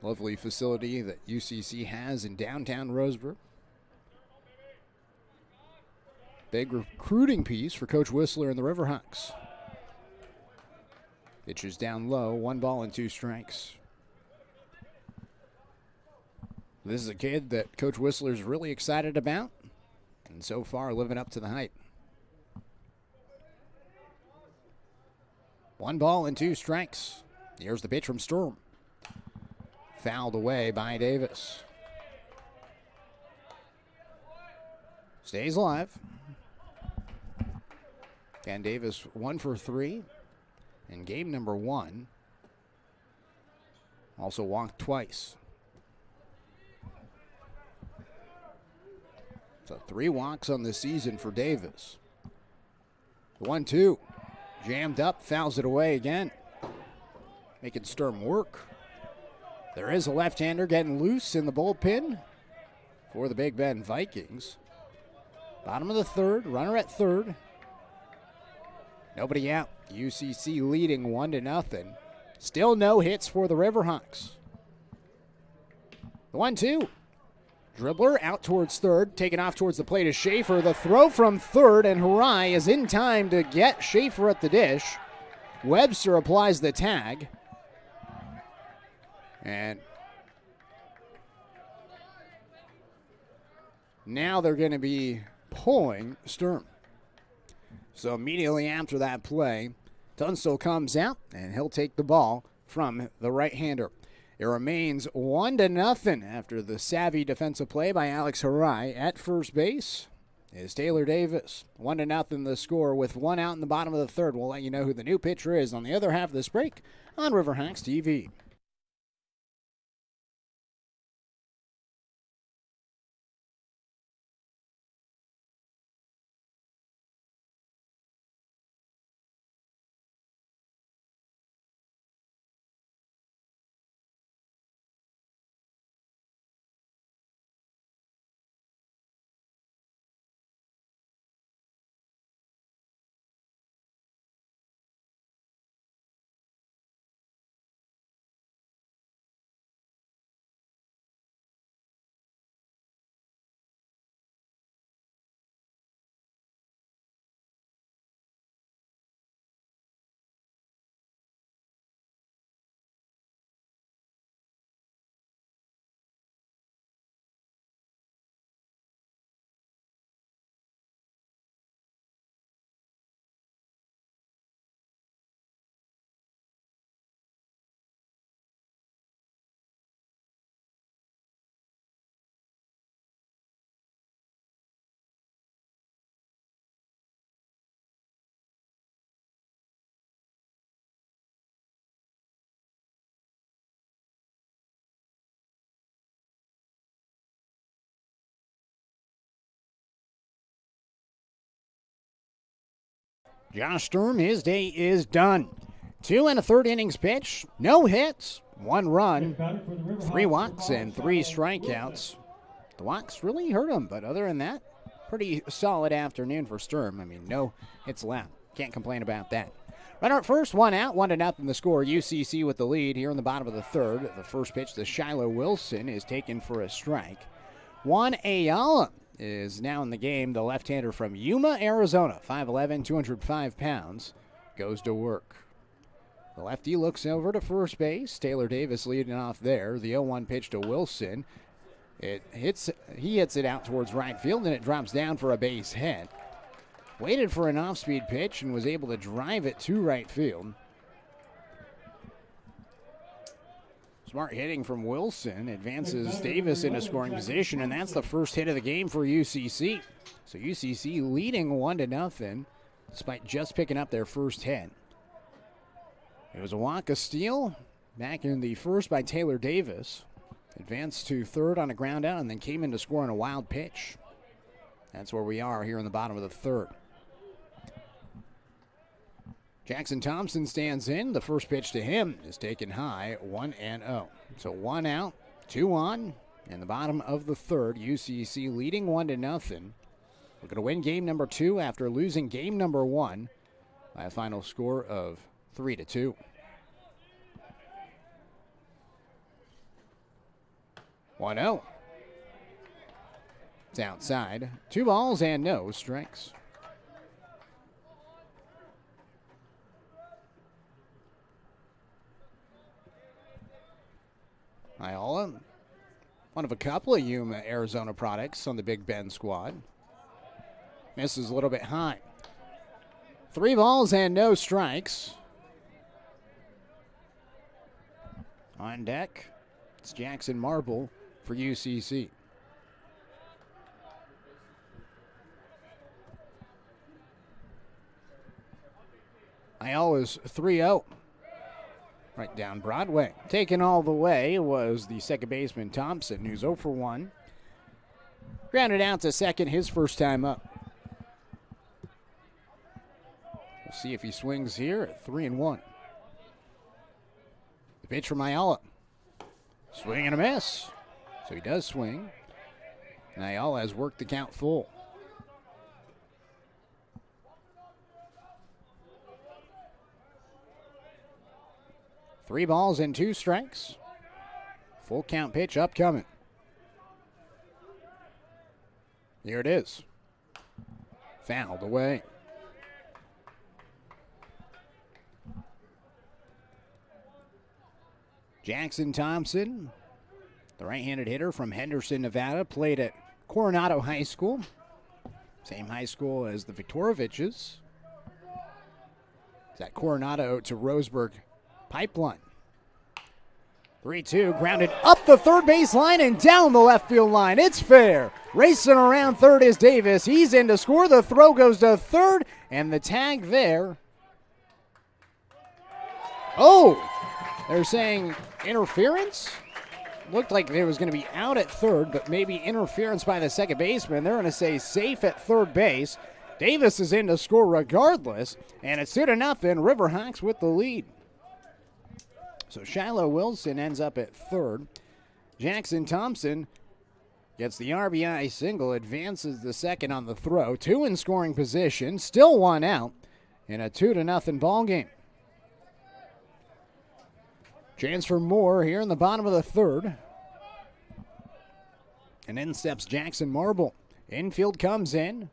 Lovely facility that UCC has in downtown Roseburg. Big recruiting piece for Coach Whistler and the Riverhawks. Pitches down low, 1-2 strikes. This is a kid that Coach Whistler's really excited about, and so far living up to the hype. 1-2 strikes. Here's the pitch from Sturm. Fouled away by Davis. Stays alive. And Davis 1 for 3 in game number 1. Also walked twice. So 3 walks on the season for Davis. The 1-2. Jammed up, fouls it away again. Making Sturm work. There is a left-hander getting loose in the bullpen for the Big Bend Vikings. Bottom of the third, runner at third. Nobody out. UCC leading 1-0. Still no hits for the Riverhawks. The 1-2. Dribbler out towards third, taken off towards the plate is Schaefer. The throw from third, and Harai is in time to get Schaefer at the dish. Webster applies the tag. And now they're going to be pulling Sturm. So immediately after that play, Tunstall comes out, and he'll take the ball from the right-hander. It remains 1-0 after the savvy defensive play by Alex Harai. At first base is Taylor Davis. 1-0 the score with 1 out in the bottom of the third. We'll let you know who the new pitcher is on the other half of this break on Riverhawks TV. Josh Sturm, his day is done. 2 1/3 innings pitch, no hits, 1 run, 3 walks, and 3 strikeouts. The walks really hurt him, but other than that, pretty solid afternoon for Sturm. I mean, no hits allowed. Can't complain about that. Runner at first, 1 out, 1-0 the score. UCC with the lead here in the bottom of the third. The first pitch to Shiloh Wilson is taken for a strike. Juan Ayala is now in the game. The left-hander from Yuma, Arizona, 5'11", 205 pounds, goes to work. The lefty looks over to first base. Taylor Davis leading off there. The 0-1 pitch to Wilson. He hits it out towards right field, and it drops down for a base hit. Waited for an off-speed pitch and was able to drive it to right field. Smart hitting from Wilson advances Davis into scoring position, and that's the first hit of the game for UCC. So UCC leading 1-0 despite just picking up their first hit. It was a walk, a steal back in the first by Taylor Davis. Advanced to third on a ground out and then came in to score on a wild pitch. That's where we are here in the bottom of the third. Jackson Thompson stands in. The first pitch to him is taken high, 1-0. So 1 out, 2 on, in the bottom of the third. UCC leading 1-0. We're going to win game number 2 after losing game number 1 by a final score of 3-2. One out. It's outside. 2 balls and no strikes. Ayala, one of a couple of Yuma, Arizona products on the Big Bend squad. Misses a little bit high. 3 balls and no strikes. On deck, it's Jackson Marble for UCC. Ayala's 3-0. Right down Broadway. Taken all the way was the second baseman Thompson, who's 0 for 1. Grounded out to second, his first time up. We'll see if he swings here at 3-1. The pitch from Ayala. Swing and a miss. So he does swing. And Ayala has worked the count full. Three balls and 2 strikes. Full count pitch upcoming. Here it is. Fouled away. Jackson Thompson, the right-handed hitter from Henderson, Nevada, played at Coronado High School. Same high school as the Viktoroviches. It's at Coronado to Roseburg pipeline. 3-2, grounded up the third base line and down the left field line. It's fair. Racing around third is Davis. He's in to score. The throw goes to third, and the tag there. Oh, they're saying interference. Looked like it was going to be out at third, but maybe interference by the second baseman. They're going to say safe at third base. Davis is in to score regardless, and it's 2-0. Riverhawks with the lead. So Shiloh Wilson ends up at third. Jackson Thompson gets the RBI single, advances the second on the throw. 2 in scoring position, still 1 out in a 2-0 ball game. Chance for more here in the bottom of the third. And in steps Jackson Marble. Infield comes in.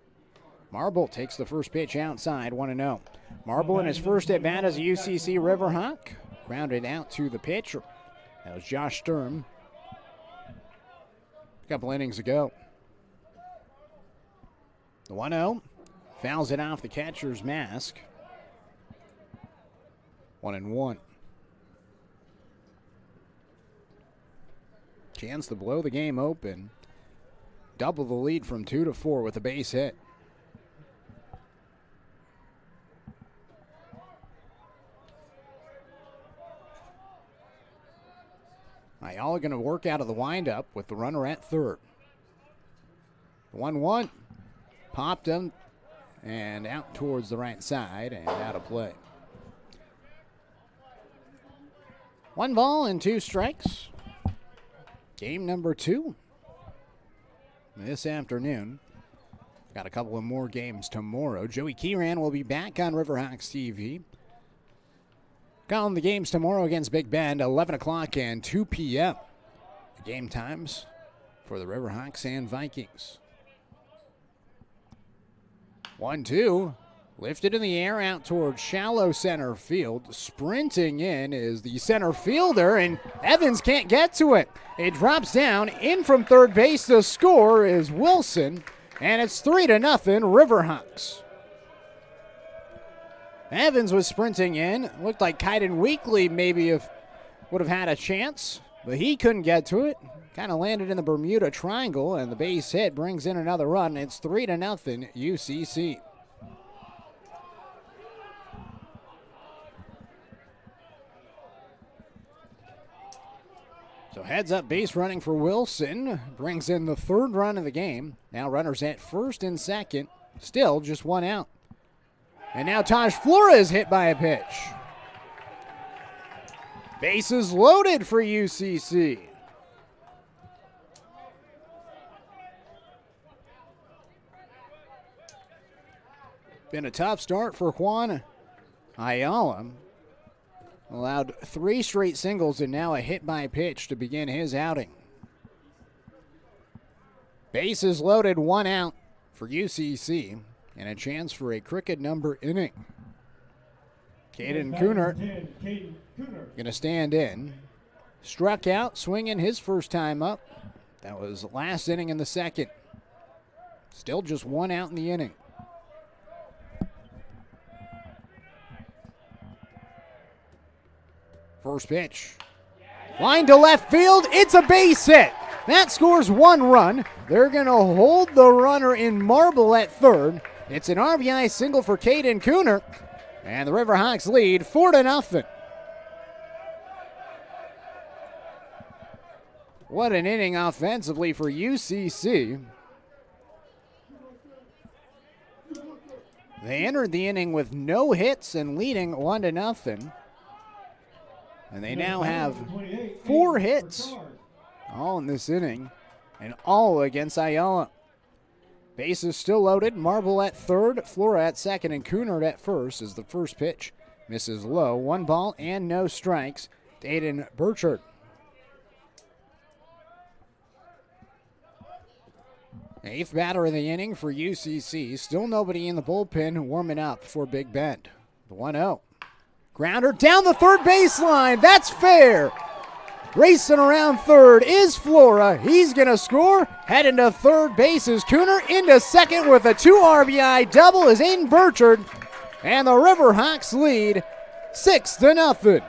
Marble takes the first pitch outside, 1-0. Marble in his first at bat as a UCC Riverhawk. Grounded out to the pitcher. That was Josh Sturm. A couple innings ago. The 1-0. Fouls it off the catcher's mask. 1-1. Chance to blow the game open. Double the lead from 2-4 with a base hit. Ayala going to work out of the windup with the runner at third. 1-1. Popped him and out towards the right side and out of play. 1 ball and 2 strikes. Game number 2 this afternoon. Got a couple of more games tomorrow. Joey Kieran will be back on Riverhawks TV. Calling the games tomorrow against Big Bend, 11 o'clock and 2 p.m. Game times for the Riverhawks and Vikings. 1-2. Lifted in the air out towards shallow center field. Sprinting in is the center fielder, and Evans can't get to it. It drops down. In from third base. The score is Wilson, and it's 3-0 Riverhawks. Evans was sprinting in. Looked like Kaiden Weekly maybe would have had a chance, but he couldn't get to it. Kind of landed in the Bermuda Triangle, and the base hit brings in another run. It's 3-0 UCC. So heads up base running for Wilson. Brings in the 3rd run of the game. Now runners at first and second. Still just 1 out. And now Taj Flores hit by a pitch. Bases loaded for UCC. Been a tough start for Juan Ayala. Allowed 3 straight singles and now a hit by pitch to begin his outing. Bases loaded, 1 out for UCC and a chance for a cricket number inning. Caden Kunert going to stand in. Struck out, swinging his first time up. That was last inning in the 2nd. Still just 1 out in the inning. First pitch. Line to left field. It's a base hit. That scores 1 run. They're going to hold the runner in marble at third. It's an RBI single for Caden Kunert. And the Riverhawks lead 4-0. What an inning offensively for UCC. They entered the inning with no hits and leading 1-0. And they now have 4 hits, all in this inning, and all against Ayala. Bases still loaded. Marble at third, Flora at second, and Kunert at first as the first pitch misses low. 1 ball and no strikes to Aiden Burchard. Eighth batter of the inning for UCC. Still nobody in the bullpen warming up for Big Bend. The 1-0. Grounder down the third baseline. That's fair. Racing around third is Flora. He's going to score. Heading to third base is Kunert. Into second with a 2 RBI double is Aiden Burchard. And the Riverhawks lead 6-0.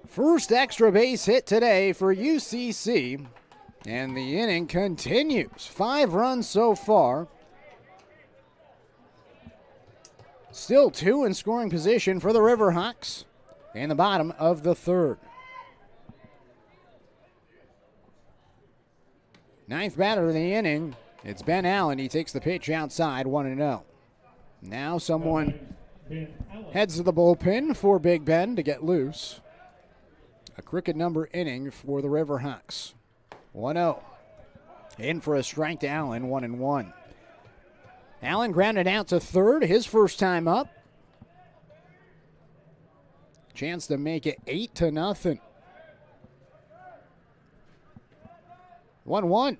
First extra base hit today for UCC. And the inning continues. 5 runs so far. Still 2 in scoring position for the Riverhawks in the bottom of the 3rd. Ninth batter of the inning. It's Ben Allen. He takes the pitch outside, 1-0. Now someone heads to the bullpen for Big Ben to get loose. A cricket number inning for the Riverhawks. 1-0. In for a strike to Allen, 1-1. Allen grounded out to third, his first time up. Chance to make it 8-0. 1-1.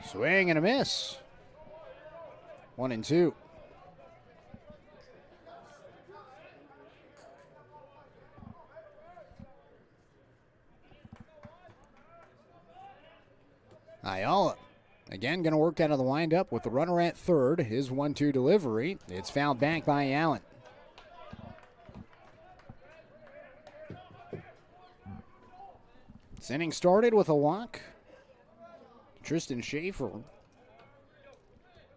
Swing and a miss. 1-2. Ayala again going to work out of the windup with the runner at third. His 1-2 delivery. It's fouled back by Allen. This inning started with a walk. Tristan Schaefer.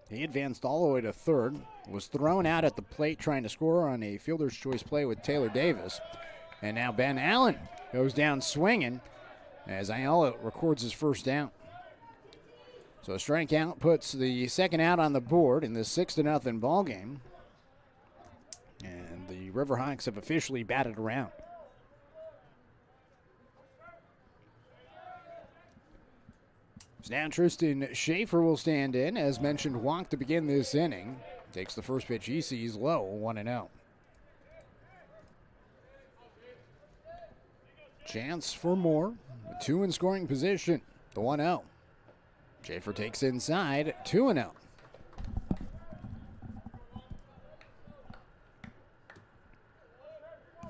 He advanced all the way to third. Was thrown out at the plate trying to score on a fielder's choice play with Taylor Davis. And now Ben Allen goes down swinging. as Ayala records his first down. So a strikeout puts the second out on the board in this 6-0 ball game. And the Riverhawks have officially batted around. So now Tristan Schaefer will stand in. As mentioned, walked to begin this inning. Takes the first pitch he sees low, 1-0. Chance for more. 2 in scoring position. The 1-0. Schaefer takes inside, 2-0.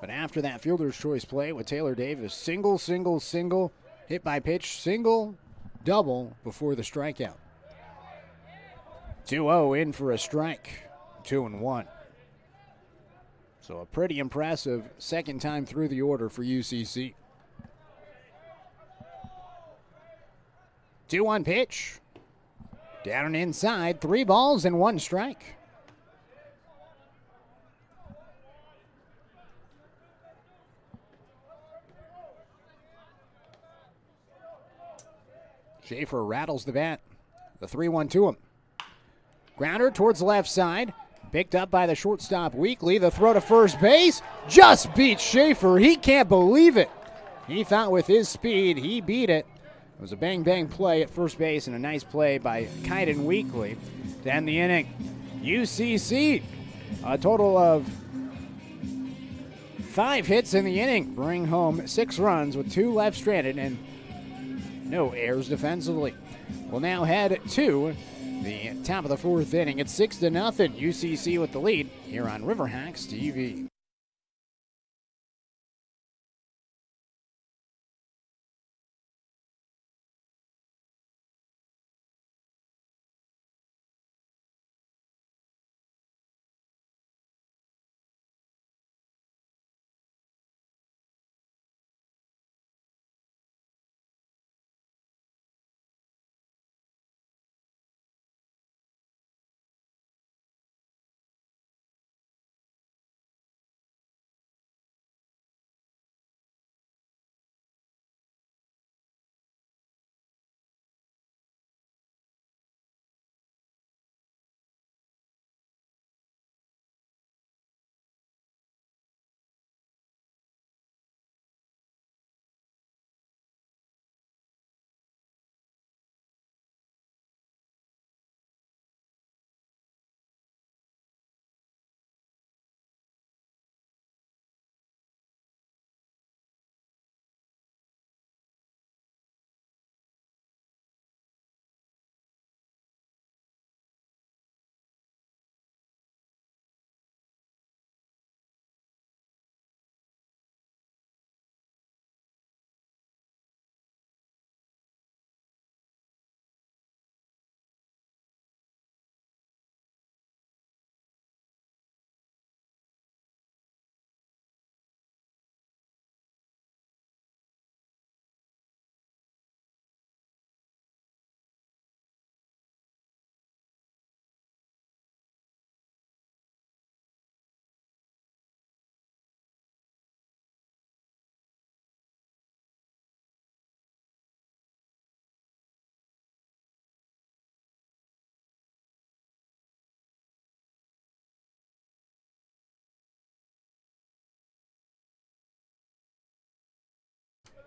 But after that fielder's choice play with Taylor Davis, single, hit by pitch, single, double before the strikeout. 2-0 in for a strike, 2-1. So a pretty impressive second time through the order for UCC. 2-1 pitch. Down and inside, 3 balls and 1 strike. Schaefer rattles the bat. The 3-1 to him. Grounder towards the left side. Picked up by the shortstop Weekly. The throw to first base just beats Schaefer. He can't believe it. He thought with his speed he beat it. It was a bang-bang play at first base and a nice play by Kaiden Weekly to end the inning. UCC, a total of 5 hits in the inning, bring home 6 runs with 2 left stranded and no errors defensively. We'll now head to the top of the 4th inning. It's 6-0, UCC with the lead here on Riverhawks TV.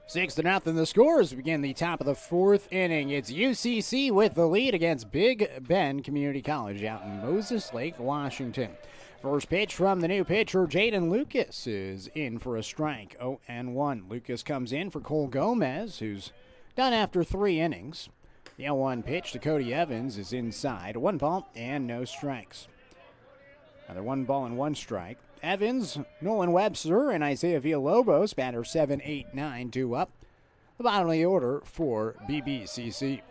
Six to nothing. The scores begin the top of the 4th inning. It's UCC with the lead against Big Bend Community College out in Moses Lake, Washington. First pitch from the new pitcher, Jaden Lucas, is in for a strike, 0-1. Lucas comes in for Cole Gomez, who's done after 3 innings. The 0-1 pitch to Cody Evans is inside. 1 ball and no strikes. Another 1 ball and 1 strike. Evans, Nolan Webster, and Isaiah Villalobos, batter 7, 8, 9, 2 up. The bottom of the order for BBCC.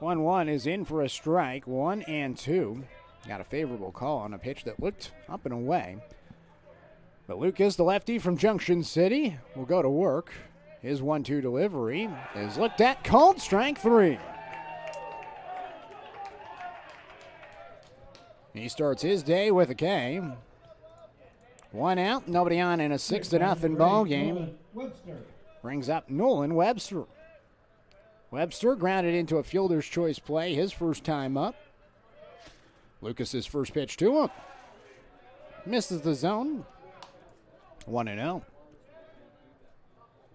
1-1 is in for a strike, 1-2. Got a favorable call on a pitch that looked up and away. But Lucas, the lefty from Junction City, will go to work. His 1-2 delivery is looked at, called strike 3. He starts his day with a K. 1 out, nobody on in a 6-0 ball game. brings up Nolan Webster. Webster grounded into a fielder's choice play, his first time up. Lucas's first pitch to him. Misses the zone. 1-0.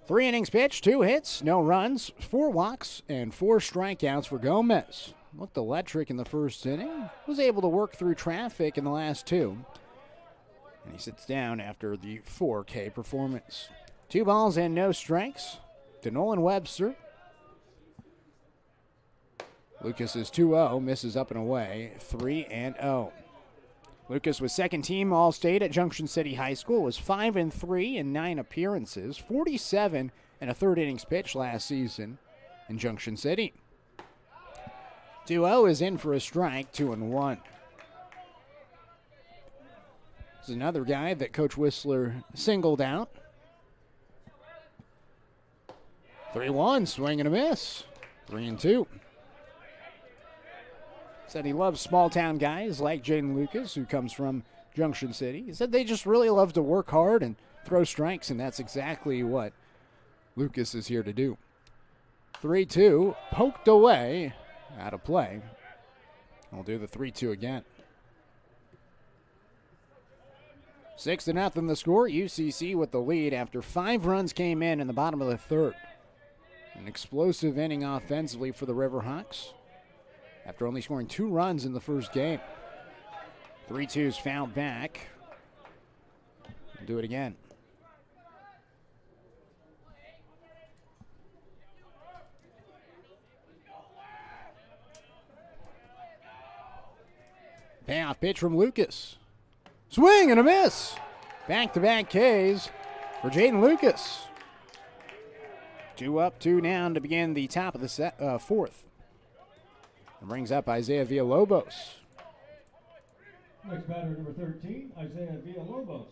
3 innings pitched, 2 hits, no runs, 4 walks, and 4 strikeouts for Gomez. Looked electric in the first inning. Was able to work through traffic in the last 2. And he sits down after the 4K performance. 2 balls and no strikes to Nolan Webster. Lucas is 2-0, misses up and away, 3-0. Lucas was second team All-State at Junction City High School, was 5-3 in 9 appearances, 47 and a third innings pitch last season in Junction City. 2-0 is in for a strike, 2-1. This is another guy that Coach Whistler singled out. 3-1, swing and a miss, 3-2. Said he loves small-town guys like Jaden Lucas, who comes from Junction City. He said they just really love to work hard and throw strikes, and that's exactly what Lucas is here to do. 3-2, poked away, out of play. We'll do the 3-2 again. 6-0 the score. UCC with the lead after 5 runs came in the bottom of the third. An explosive inning offensively for the Riverhawks after only scoring 2 runs in the first game. 3-2's fouled back. We'll do it again. Payoff pitch from Lucas. Swing and a miss. Back-to-back Ks for Jaden Lucas. 2 up, 2 down to begin the top of the fourth. And brings up Isaiah Villalobos. Next batter, number 13, Isaiah Villalobos.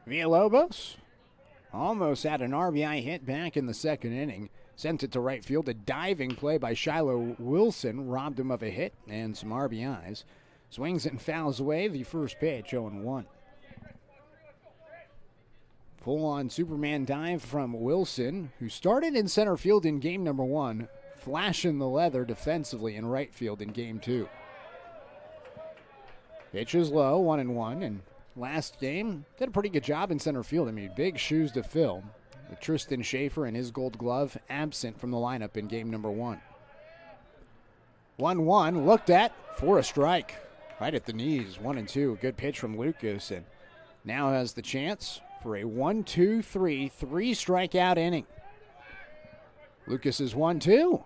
Villalobos almost had an RBI hit back in the second inning. Sent it to right field. A diving play by Shiloh Wilson robbed him of a hit and some RBIs. Swings and fouls away the first pitch, 0-1. Full-on Superman dive from Wilson, who started in center field in game number 1, flashing the leather defensively in right field in game 2. Pitch is low, 1-1, and last game did a pretty good job in center field. I mean, big shoes to fill, with Tristan Schaefer and his gold glove absent from the lineup in game number 1. 1-1, looked at for a strike. Right at the knees, 1-2. Good pitch from Lucas, and now has the chance for a 1-2-3 3-strikeout inning. Lucas is 1-2.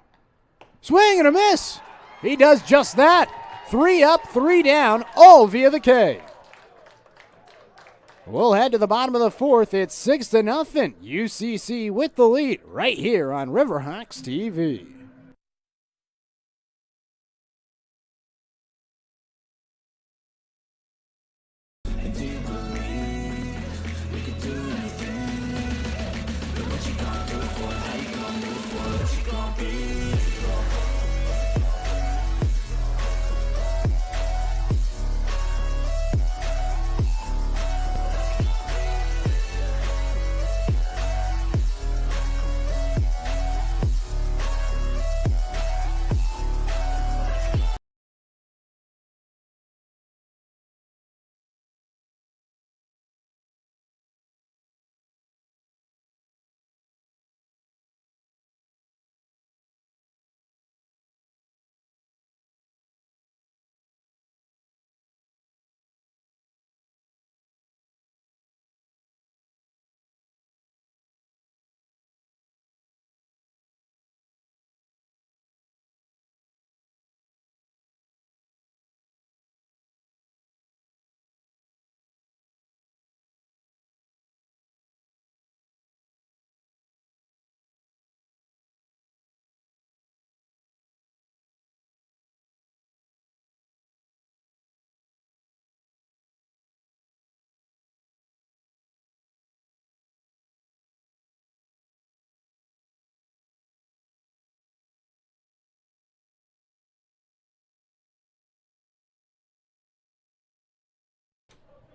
Swing and a miss. He does just that. 3 up, 3 down, all via the K. We'll head to the bottom of the fourth. It's 6-0. UCC with the lead right here on Riverhawks TV.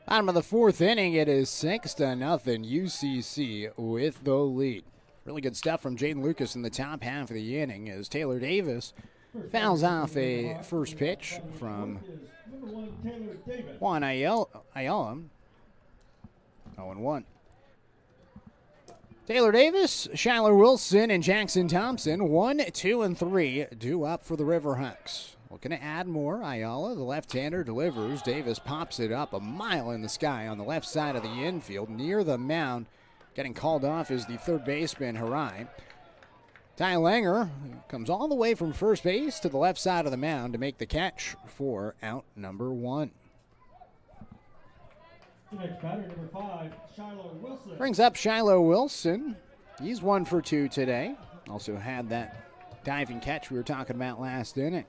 Bottom of the fourth inning, it is 6-0 UCC with the lead. Really good stuff from Jaden Lucas in the top half of the inning as Taylor Davis fouls off a first pitch from Juan Ayala. 0-1. Taylor Davis, Shiloh Wilson, and Jackson Thompson, 1, 2, and 3 due up for the Riverhawks. Looking to add more. Ayala, the left-hander, delivers. Davis pops it up a mile in the sky on the left side of the infield near the mound. Getting called off is the third baseman, Harai. Ty Langer comes all the way from first base to the left side of the mound to make the catch for out number 1. The next batter, number 5, Shiloh Wilson. Brings up Shiloh Wilson. He's 1 for 2 today. Also had that diving catch we were talking about last inning.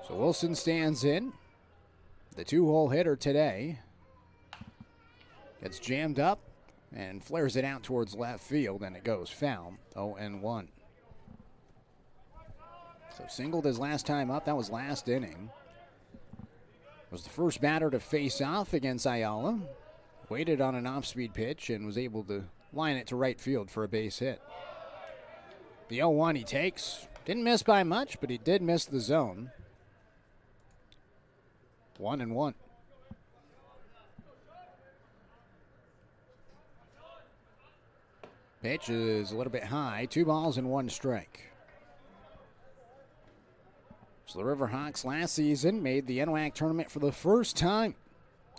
So Wilson stands in. The 2-hole hitter today. Gets jammed up and flares it out towards left field, and it goes foul. 0-1. So singled his last time up. That was last inning. Was the first batter to face off against Ayala. Waited on an off-speed pitch and was able to line it to right field for a base hit. The 0-1 he takes. Didn't miss by much, but he did miss the zone. 1-1. Pitch is a little bit high. 2 balls and 1 strike. So the Riverhawks last season made the NWAC tournament for the first time.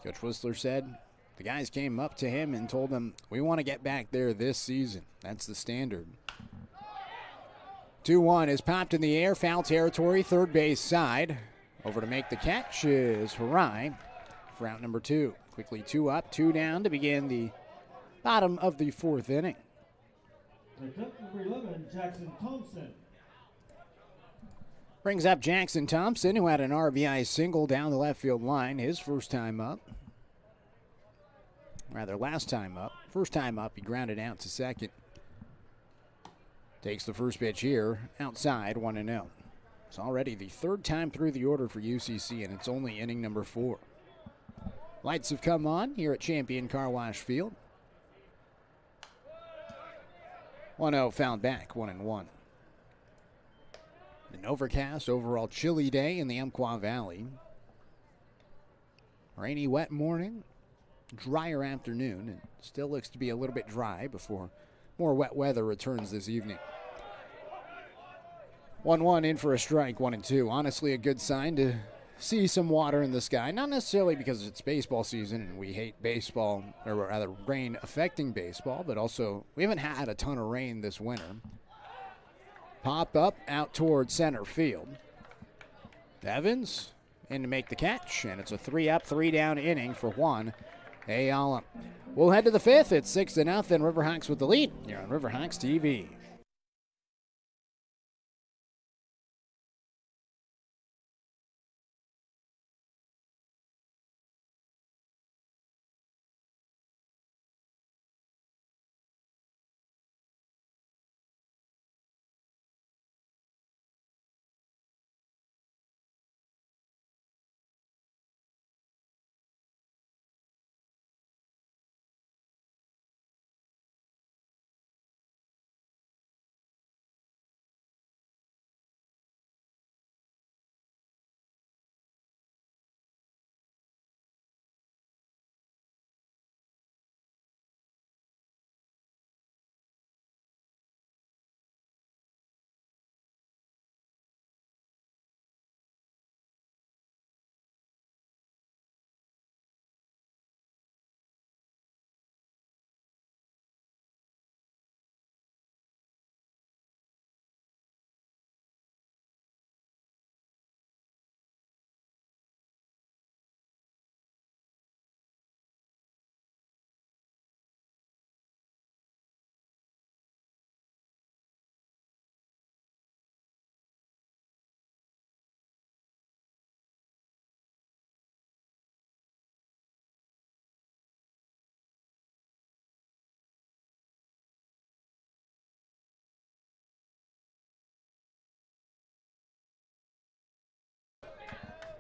Coach Whistler said the guys came up to him and told him, we want to get back there this season. That's the standard. 2-1 is popped in the air. Foul territory, third base side. Over to make the catch is Harai for out number 2. Quickly 2 up, 2 down to begin the bottom of the fourth inning. Number 11, Jackson Thompson. Brings up Jackson Thompson, who had an RBI single down the left field line his first time up. Rather, last time up. First time up, he grounded out to second. Takes the first pitch here, outside, 1-0. It's already the third time through the order for UCC, and it's only inning number 4. Lights have come on here at Champion Car Wash Field. 1-0 fouled back, 1-1. An overcast, overall chilly day in the Umpqua Valley. Rainy, wet morning, drier afternoon, and still looks to be a little bit dry before more wet weather returns this evening. 1-1 in for a strike, 1-2. Honestly, a good sign to see some water in the sky. Not necessarily because it's baseball season and we hate baseball, or rather rain affecting baseball, but also we haven't had a ton of rain this winter. Pop up out towards center field. Evans in to make the catch, and it's a 3-up, 3-down inning for Juan Ayala. We'll head to the 5th. It's 6-0. Riverhawks with the lead here on Riverhawks TV.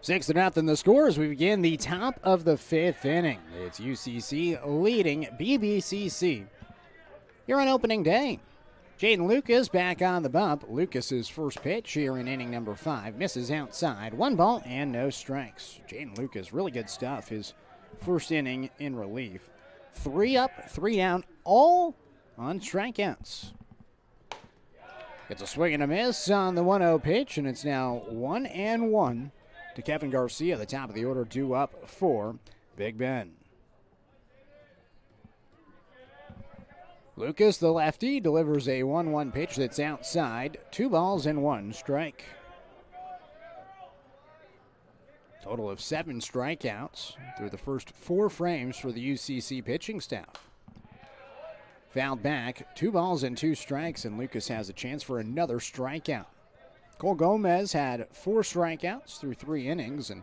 6-0 the score as we begin the top of the 5th inning. It's UCC leading BBCC here on opening day. Jaden Lucas back on the bump. Lucas's first pitch here in inning number 5 misses outside. 1 ball and no strikes. Jaden Lucas, really good stuff. His first inning in relief. 3 up, 3 down, all on strikeouts. It's a swing and a miss on the 1-0 pitch, and it's now 1-1 to Kevin Garcia, the top of the order, 2 up for Big Ben. Lucas, the lefty, delivers a 1-1 pitch that's outside. 2 balls and 1 strike. Total of 7 strikeouts through the first 4 frames for the UCC pitching staff. Fouled back, 2 balls and 2 strikes, and Lucas has a chance for another strikeout. Cole Gomez had 4 strikeouts through 3 innings, and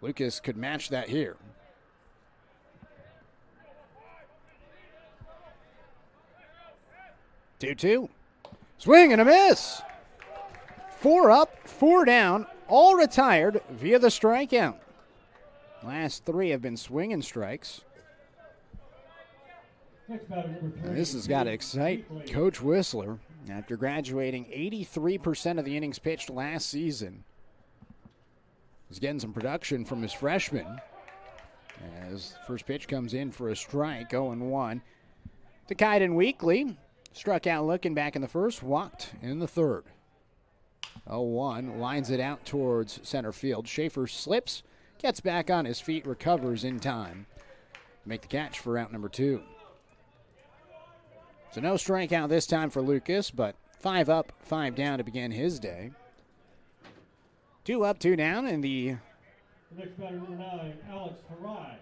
Lucas could match that here. 2-2. Swing and a miss. 4 up, 4 down, all retired via the strikeout. Last 3 have been swinging strikes. This has got to excite Coach Whistler. After graduating 83% of the innings pitched last season, he's getting some production from his freshman. As first pitch comes in for a strike, 0-1. To Kaiden Weekly, struck out looking back in the first, walked in the third. 0-1, lines it out towards center field. Schaefer slips, gets back on his feet, recovers in time to make the catch for out number 2. So no strikeout this time for Lucas, but 5 up, 5 down to begin his day. 2 up, 2 down, and the next batter, number 9, Alex Harai.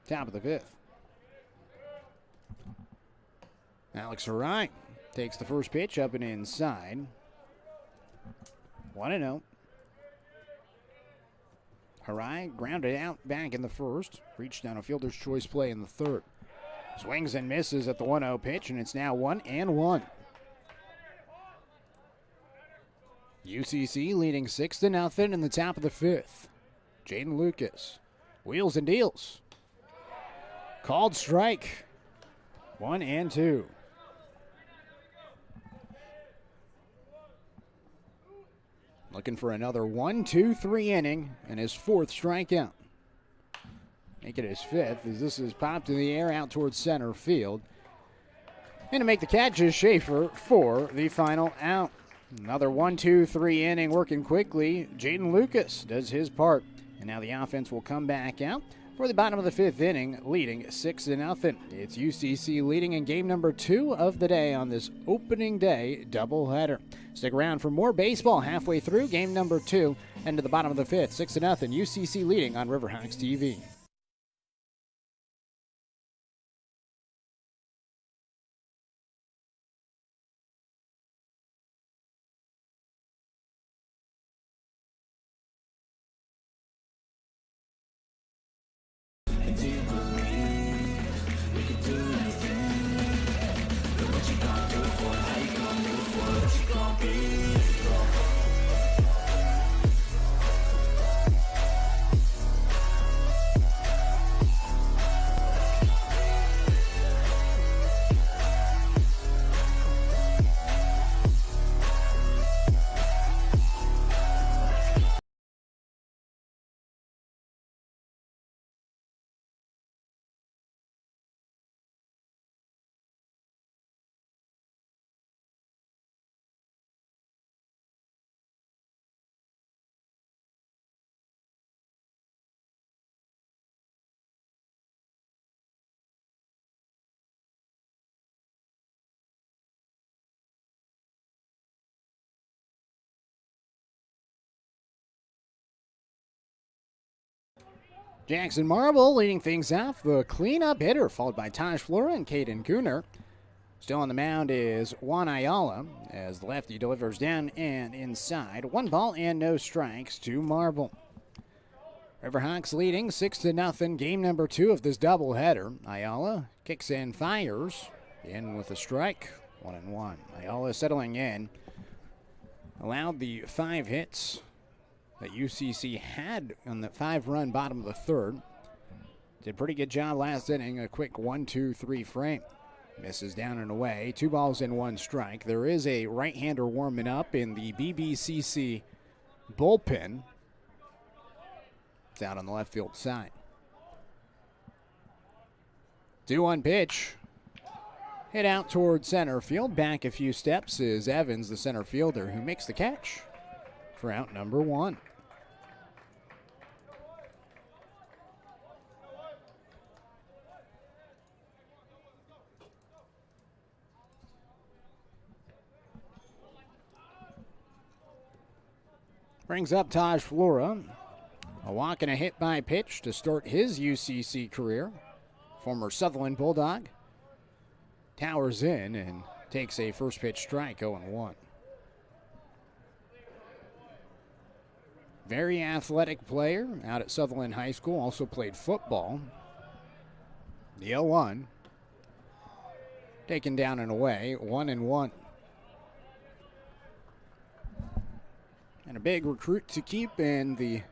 Top of the 5th. Alex Harai takes the first pitch up and inside. 1-0. Harai grounded out back in the first. Reached down a fielder's choice play in the third. Swings and misses at the 1-0 pitch, and it's now 1-1. UCC leading 6-0 in the top of the 5th. Jaden Lucas wheels and deals. Called strike. 1-2. Looking for another 1-2-3 inning and his 4th strikeout. Make it his 5th as this is popped in the air out towards center field. And to make the catch is Schaefer for the final out. Another 1-2-3 inning working quickly. Jaden Lucas does his part. And now the offense will come back out for the bottom of the 5th inning, leading 6-0. It's UCC leading in game number 2 of the day on this opening day doubleheader. Stick around for more baseball halfway through game number 2 and to the bottom of the 5th. 6-0, UCC leading on Riverhawks TV. Jackson Marble leading things off, the cleanup hitter, followed by Taj Flora and Caden Cooner. Still on the mound is Juan Ayala as the lefty delivers down and inside. 1 ball and no strikes to Marble. Riverhawks leading 6-0, game number 2 of this doubleheader. Ayala kicks and fires, in with a strike, 1-1. Ayala settling in. allowed the 5 hits that UCC had on the 5-run bottom of the third. Did a pretty good job last inning, a quick 1-2-3 frame. Misses down and away, 2 balls and 1 strike. There is a right-hander warming up in the BBCC bullpen. It's out on the left field side. 2-1 pitch. Hit out towards center field. Back a few steps is Evans, the center fielder, who makes the catch for out number 1. Brings up Taj Flora. A walk and a hit by pitch to start his UCC career. Former Sutherland Bulldog. Towers in and takes a first pitch strike, 0-1. Very athletic player out at Sutherland High School. Also played football. The 0-1. Taken down and away, 1-1. And a big recruit to keep in the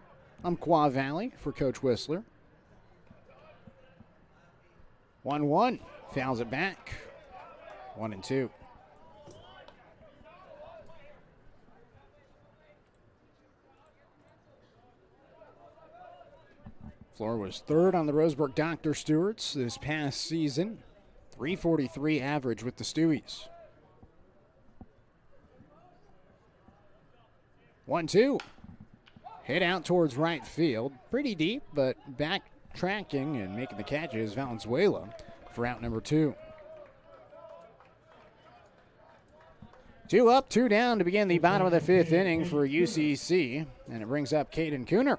Umpqua Valley for Coach Whistler. 1-1. Fouls it back. 1-2. Floor was third on the Roseburg Dr. Stewarts this past season. 343 average with the Stewies. 1-2. Hit out towards right field. Pretty deep, but backtracking and making the catch is Valenzuela for out number 2. 2 up, 2 down to begin the bottom of the 5th inning for UCC. And it brings up Caden Cooner.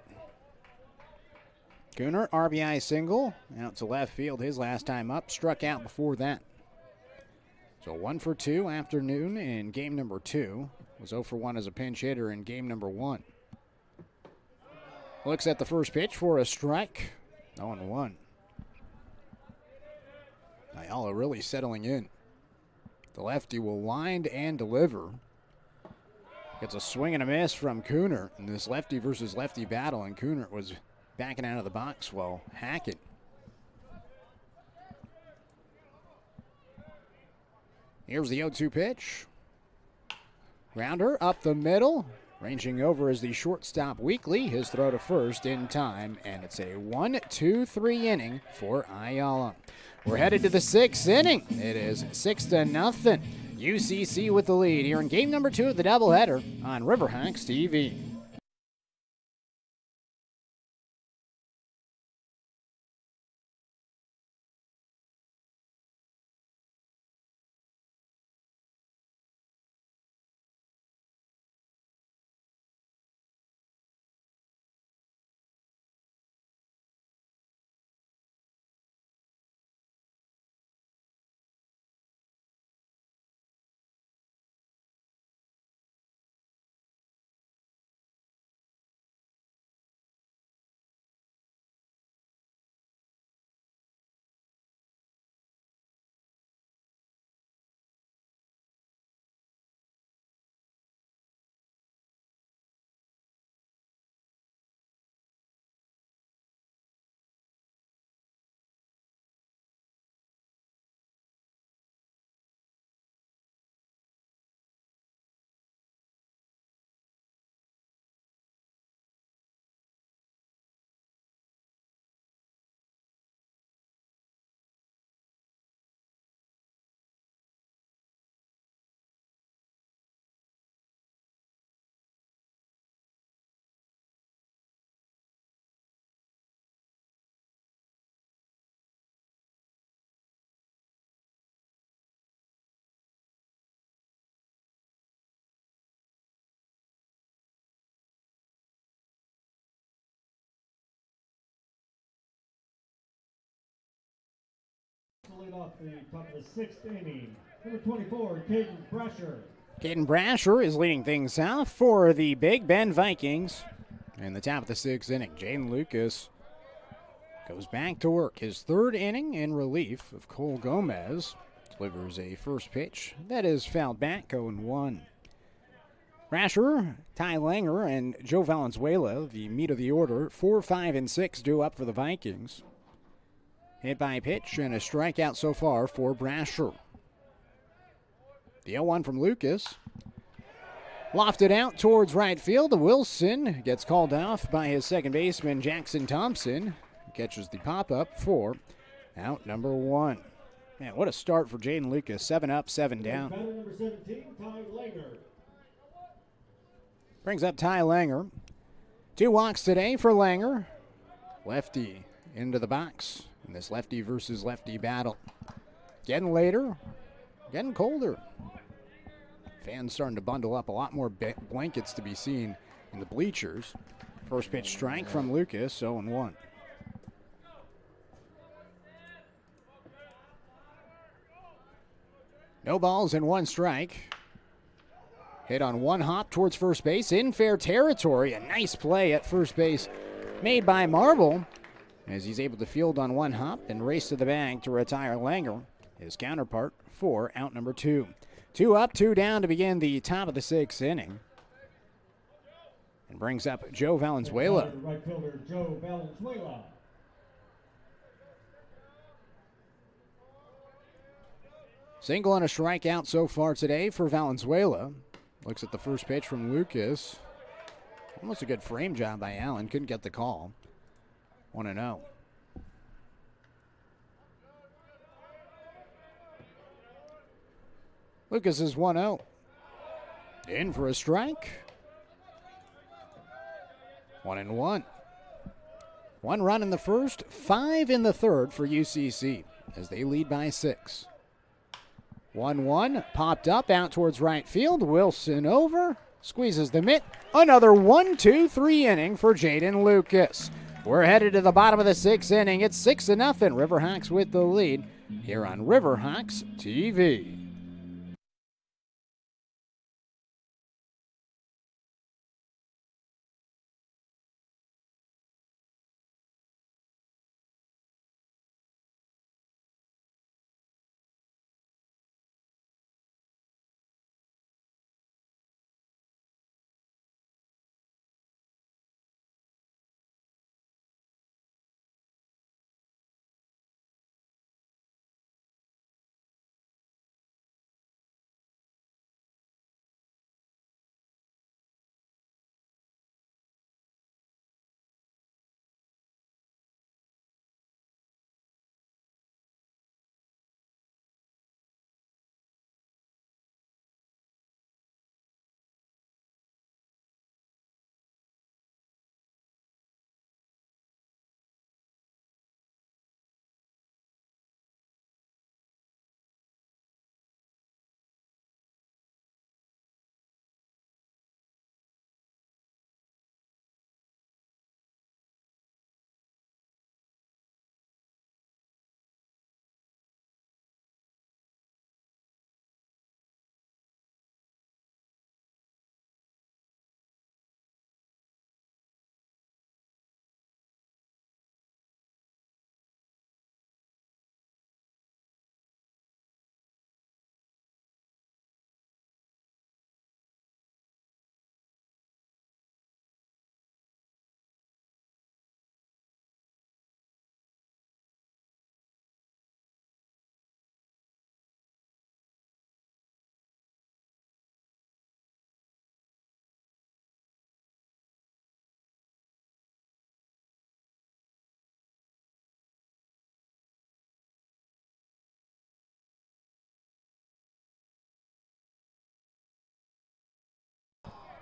Cooner, RBI single, out to left field his last time up. Struck out before that. So 1 for 2 afternoon in game number 2. Was 0 for 1 as a pinch hitter in game number 1. Looks at the first pitch for a strike. 0-1. Ayala really settling in. The lefty will wind and deliver. Gets a swing and a miss from Cooner in this lefty versus lefty battle, and Cooner was backing out of the box while hacking. Here's the 0-2 pitch. Grounder up the middle. Ranging over is the shortstop Weekly. His throw to first in time, and it's a 1-2-3 inning for Ayala. We're headed to the 6th inning. It is 6-0. UCC with the lead here in game number 2 of the doubleheader on Riverhawks TV. Lead off the top of the 6th inning, number 24, Caden Brasher. Caden Brasher is leading things south for the Big Bend Vikings. In the top of the 6th inning, Jaden Lucas goes back to work. His 3rd inning in relief of Cole Gomez. Delivers a first pitch that is fouled back, 0-1. Brasher, Ty Langer, and Joe Valenzuela, the meat of the order. 4, 5, and 6 due up for the Vikings. Hit by pitch and a strikeout so far for Brasher. The 0-1 from Lucas. Lofted out towards right field. Wilson gets called off by his second baseman, Jackson Thompson. Catches the pop-up for out number 1. Man, what a start for Jaden Lucas. 7 up, 7 down. Batter number 17, Ty Langer. Brings up Ty Langer. 2 walks today for Langer. Lefty into the box in this lefty versus lefty battle. Getting later, getting colder. Fans starting to bundle up. A lot more blankets to be seen in the bleachers. First pitch strike from Lucas, 0-1. No balls and 1 strike. Hit on 1 hop towards first base in fair territory. A nice play at first base made by Marble as he's able to field on 1 hop and race to the bag to retire Langer, his counterpart, for out number 2. 2 up, 2 down to begin the top of the 6th inning. And brings up Joe Valenzuela. Right fielder Joe Valenzuela. Single and a strikeout so far today for Valenzuela. Looks at the first pitch from Lucas. Almost a good frame job by Allen. Couldn't get the call. 1-0. Lucas is 1-0. In for a strike. 1-1. 1 run in the first, 5 in the third for UCC as they lead by 6. 1-1, popped up out towards right field. Wilson over, squeezes the mitt. Another 1-2-3 inning for Jaden Lucas. We're headed to the bottom of the 6th inning. It's 6-0. Riverhawks with the lead here on Riverhawks TV.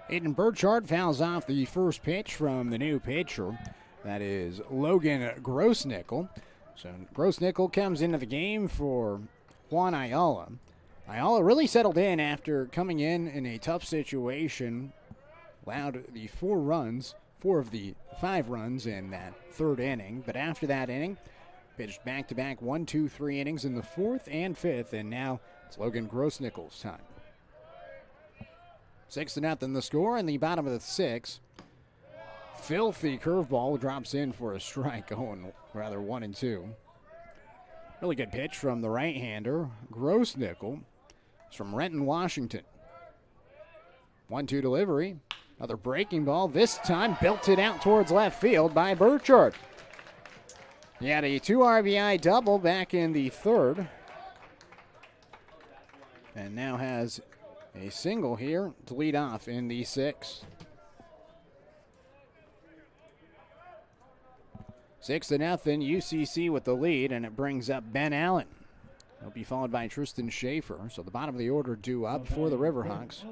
Aiden Burchard fouls off the first pitch from the new pitcher. That is Logan Grossnickel. So Grossnickel comes into the game for Juan Ayala. Ayala really settled in after coming in a tough situation. Allowed the 4 of the 5 runs in that 3rd inning. But after that inning, pitched back-to-back 1, 2, 3 innings in the 4th and 5th. And now it's Logan Grossnickel's time. 6-0 the score in the bottom of the 6th. Filthy curveball drops in for a strike, 1-2. Really good pitch from the right-hander, Grossnickel. It's from Renton, Washington. 1-2 delivery. Another breaking ball. This time belted out towards left field by Burchard. He had a 2 RBI double back in the third. And now has a single here to lead off in the sixth. 6-0, UCC with the lead, and it brings up Ben Allen. He'll be followed by Tristan Schaefer. So the bottom of the order due up for the Riverhawks.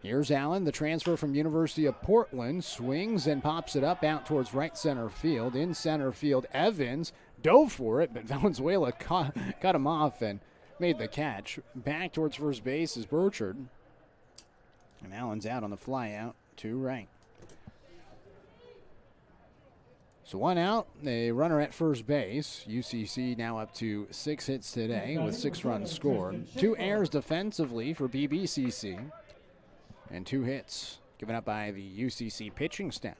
Here's Allen, the transfer from University of Portland, swings and pops it up out towards right center field. In center field, Evans dove for it, but Valenzuela cut him off and made the catch. Back towards first base is Burchard. And Allen's out on the fly out to right. So 1 out, a runner at first base. UCC now up to 6 hits today with 6 runs scored. 2 errors defensively for BBCC. And 2 hits given up by the UCC pitching staff.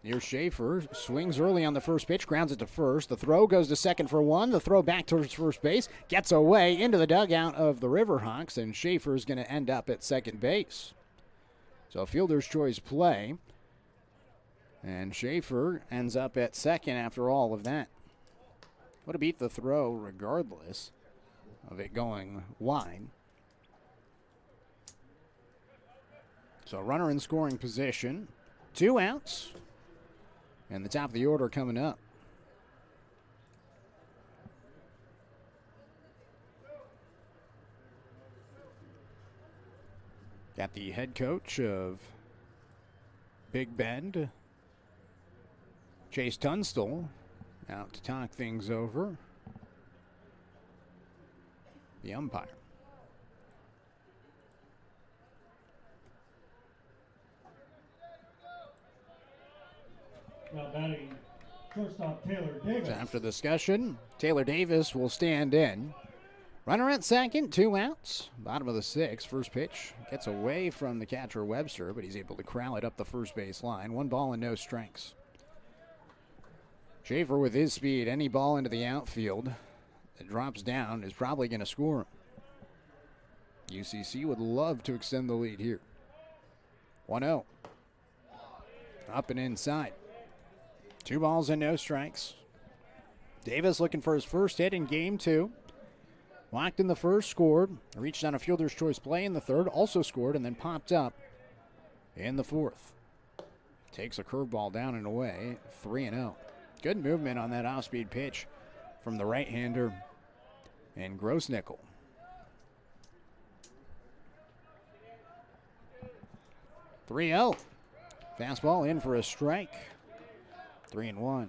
Here's Schaefer, swings early on the first pitch, grounds it to first. The throw goes to second for 1. The throw back towards first base, gets away into the dugout of the Riverhawks, and Schaefer's going to end up at second base. So fielder's choice play. And Schaefer ends up at second after all of that. Would have beat the throw regardless of it going wide. So runner in scoring position. 2 outs. And the top of the order coming up. Got the head coach of Big Bend, Chase Tunstall, out to talk things over. The umpire. Now batting shortstop Taylor Davis. After discussion, Taylor Davis will stand in. Runner at second, 2 outs. Bottom of the 6th, first pitch. Gets away from the catcher Webster, but he's able to corral it up the first base line. 1 ball and no strikes. Schaefer with his speed, any ball into the outfield that drops down is probably going to score him. UCC would love to extend the lead here. 1-0. Up and inside. 2 balls and no strikes. Davis looking for his first hit in game 2. Walked in the first, scored. Reached on a fielder's choice play in the third, also scored, and then popped up in the fourth. Takes a curveball down and away, 3-0. Good movement on that off-speed pitch from the right-hander and Grossnickel. "3-0. Fastball in for a strike. 3-1.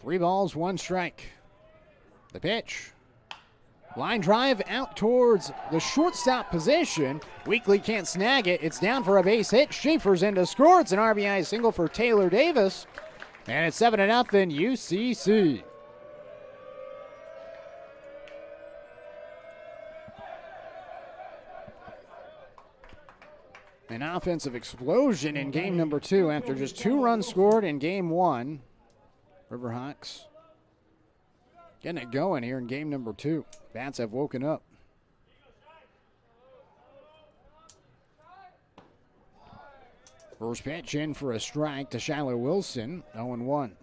Three balls, 1 strike. The pitch. Line drive out towards the shortstop position. Weakley can't snag it. It's down for a base hit. Schaefer's in to score. It's an RBI single for Taylor Davis. And it's 7-0 UCC. An offensive explosion in game number 2 after just 2 runs scored in game 1. Riverhawks getting it going here in game number 2. Bats have woken up. First pitch in for a strike to Shiloh Wilson, 0-1.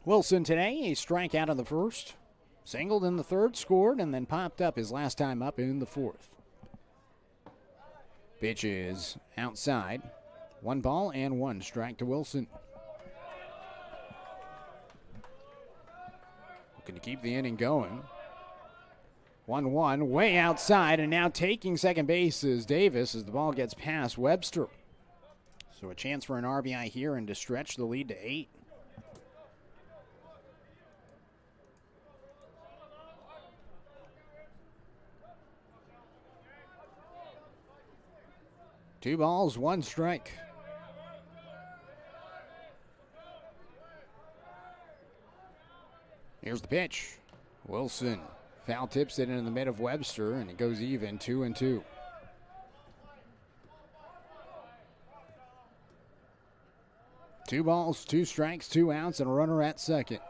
Wilson today, a strikeout in the first, singled in the third, scored, and then popped up his last time up in the fourth. Pitch is outside. 1 ball and 1 strike to Wilson. Looking to keep the inning going. 1-1, way outside, and now taking second base is Davis as the ball gets past Webster. So a chance for an RBI here and to stretch the lead to 8. Two balls, 1 strike. Here's the pitch. Wilson foul tips it into the mid of Webster, and it goes even, 2-2. 2 balls, 2 strikes, 2 outs, and a runner at second.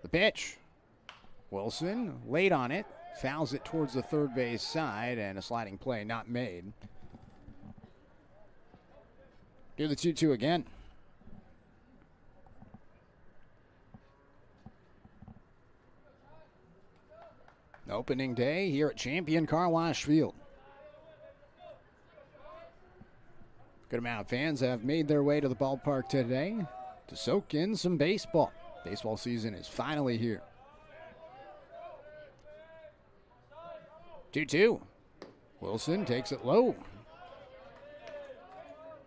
The pitch. Wilson late on it, fouls it towards the third base side, and a sliding play not made. Do the 2-2 again. Opening day here at Champion Car Wash Field. Good amount of fans have made their way to the ballpark today to soak in some baseball. Baseball season is finally here. 2-2. Wilson takes it low.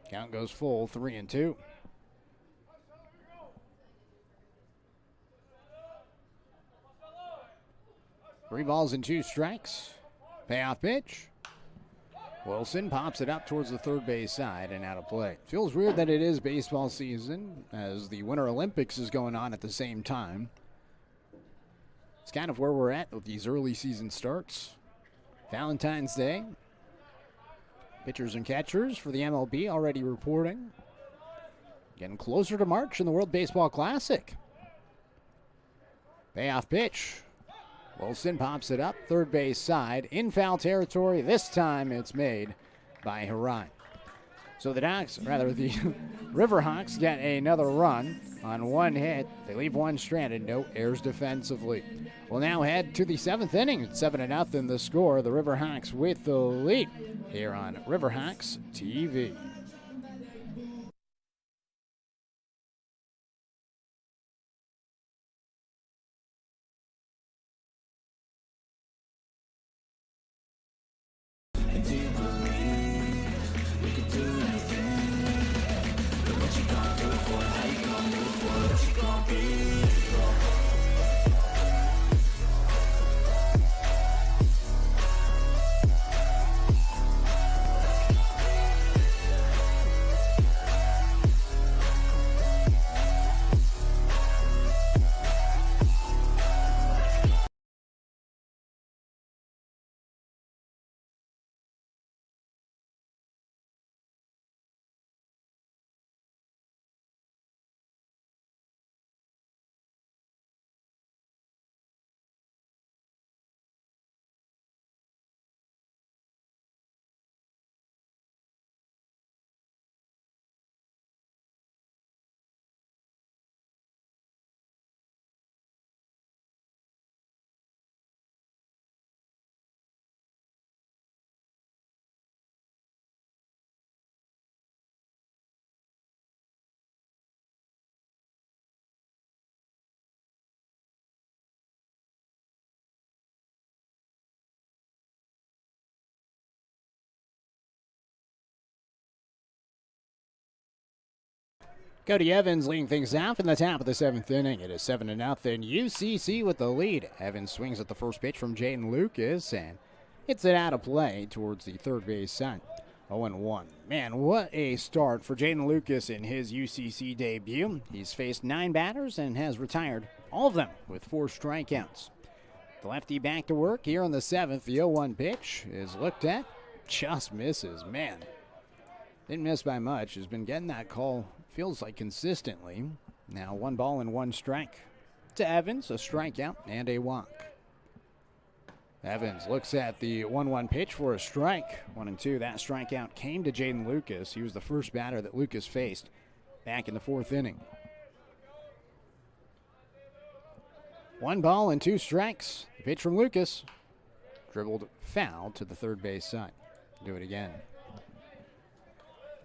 Count goes full, 3-2. Three balls and 2 strikes. Payoff pitch. Wilson pops it up towards the third base side and out of play. Feels weird that it is baseball season as the Winter Olympics is going on at the same time. It's kind of where we're at with these early season starts. Valentine's Day. Pitchers and catchers for the MLB already reporting. Getting closer to March in the World Baseball Classic. Payoff pitch. Wilson pops it up, third base side, in foul territory. This time it's made by Harai. So the Riverhawks get another run on 1 hit. They leave 1 stranded, no errors defensively. We'll now head to the 7th inning. It's 7-0 the score. The Riverhawks with the lead here on Riverhawks TV. Cody Evans leading things off in the top of the 7th inning. It is 7-0. UCC with the lead. Evans swings at the first pitch from Jaden Lucas and hits it out of play towards the third base side. 0-1. Man, what a start for Jaden Lucas in his UCC debut. He's faced 9 batters and has retired all of them with 4 strikeouts. The lefty back to work here in the 7th. The 0-1 pitch is looked at. Just misses. Man, didn't miss by much. Has been getting that call, feels like, consistently. Now 1 ball and 1 strike to Evans, a strikeout and a walk. Evans looks at the 1-1 pitch for a strike. 1-2. That strikeout came to Jaden Lucas. He was the first batter that Lucas faced back in the 4th inning. 1 ball and 2 strikes. The pitch from Lucas. Dribbled foul to the third base side. Do it again.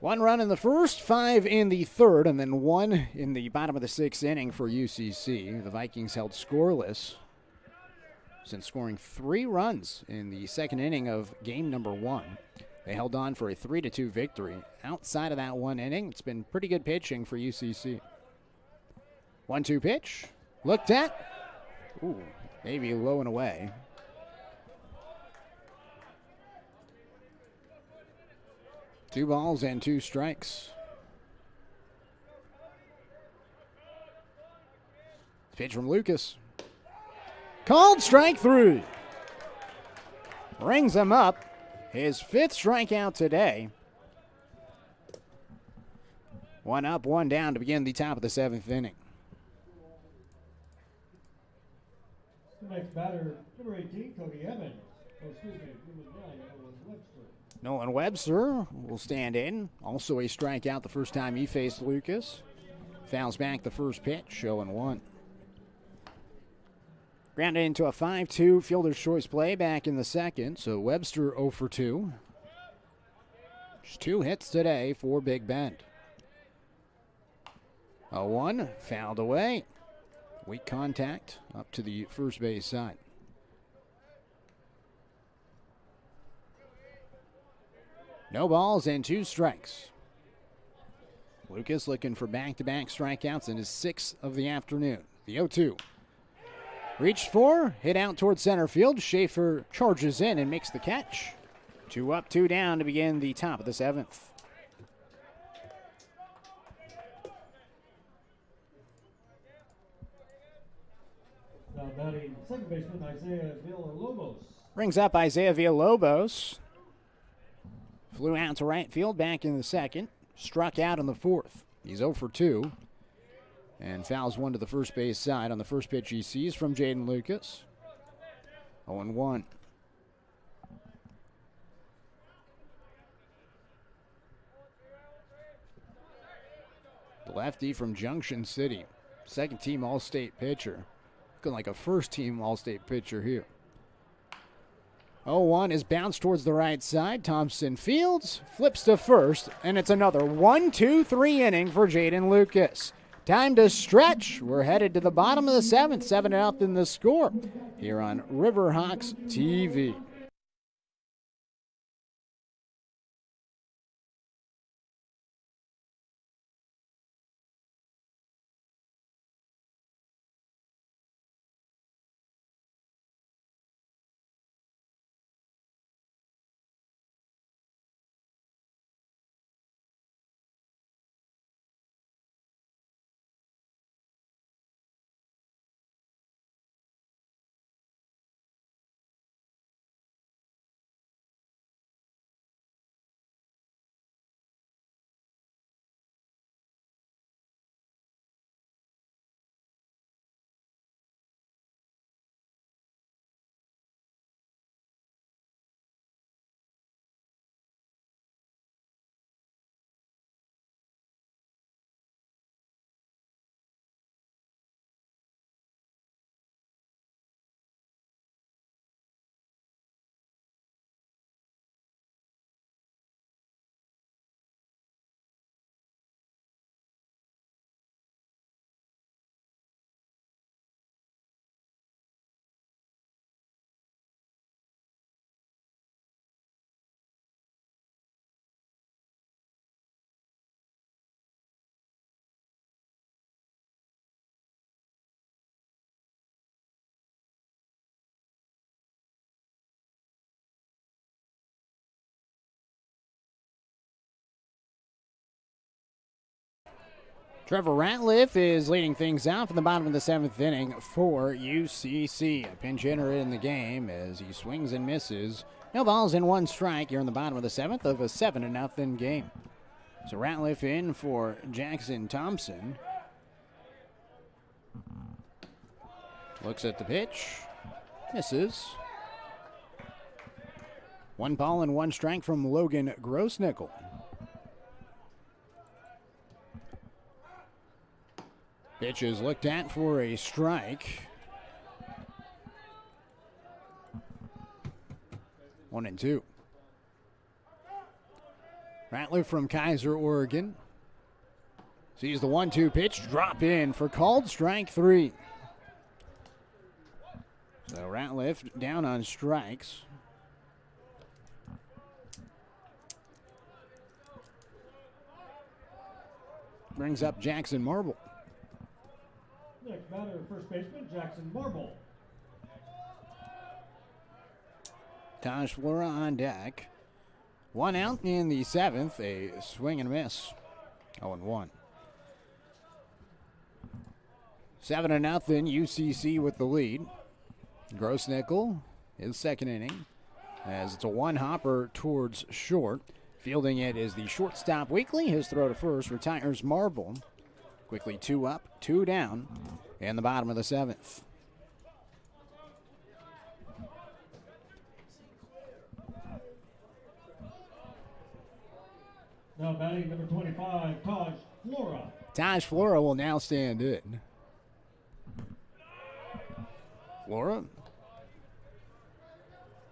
1 run in the first, 5 in the third, and then 1 in the bottom of the 6th inning for UCC. The Vikings held scoreless since scoring 3 runs in the 2nd inning of game number 1. They held on for a 3-2 victory. Outside of that 1 inning, it's been pretty good pitching for UCC. 1-2 pitch. Looked at. Ooh, maybe low and away. Two balls and 2 strikes. Pitch from Lucas. Called strike 3. Rings him up. His 5th strikeout today. One up, one down to begin the top of the 7th inning. The next batter, number 18, Cody Evans. Oh, excuse me, number 9, Nolan Webster. Nolan Webster will stand in. Also a strikeout the first time he faced Lucas. Fouls back the first pitch, 0-1. Grounded into a 5-2 fielder's choice play back in the second, so Webster 0 for 2. Just 2 hits today for Big Bend. 0-1, fouled away. Weak contact up to the first base side. No balls and 2 strikes. Lucas looking for back-to-back strikeouts in his 6th of the afternoon. The 0-2. Reached for, hit out towards center field. Schaefer charges in and makes the catch. 2 up, 2 down to begin the top of the 7th. Now batting second baseman Isaiah Villalobos. Brings up Isaiah Villalobos. Flew out to right field back in the second. Struck out in the 4th. He's 0 for 2. And fouls one to the first base side on the first pitch he sees from Jaden Lucas. 0-1. The lefty from Junction City. Second team All-State pitcher. Looking like a first team All-State pitcher here. 0-1 is bounced towards the right side. Thompson fields, flips to first, and it's another 1-2-3 inning for Jaden Lucas. Time to stretch. We're headed to the bottom of the 7th, 7-0 the score here on Riverhawks TV. Trevor Ratliff is leading things out from the bottom of the 7th inning for UCC. A pinch hitter in the game as he swings and misses. No balls and 1 strike here in the bottom of the 7th of a 7-0 game. So Ratliff in for Jackson Thompson. Looks at the pitch. Misses. 1 ball and 1 strike from Logan Grossnickel. Pitch is looked at for a strike. 1-2. Ratliff from Kaiser, Oregon. Sees the 1-2 pitch drop in for called strike 3. So Ratliff down on strikes. Brings up Jackson Marble. Next batter, first baseman Jackson Marble. Taj Flora on deck. 1 out in the 7th, a swing and a miss. 0-1. 7-0 UCC with the lead. Grossnickel, his second inning, as it's a 1-hopper towards short. Fielding it is the shortstop Weekly. His throw to first retires Marble. Quickly 2 up, 2 down in the bottom of the 7th. Now batting number 25, Taj Flora. Taj Flora will now stand in. Flora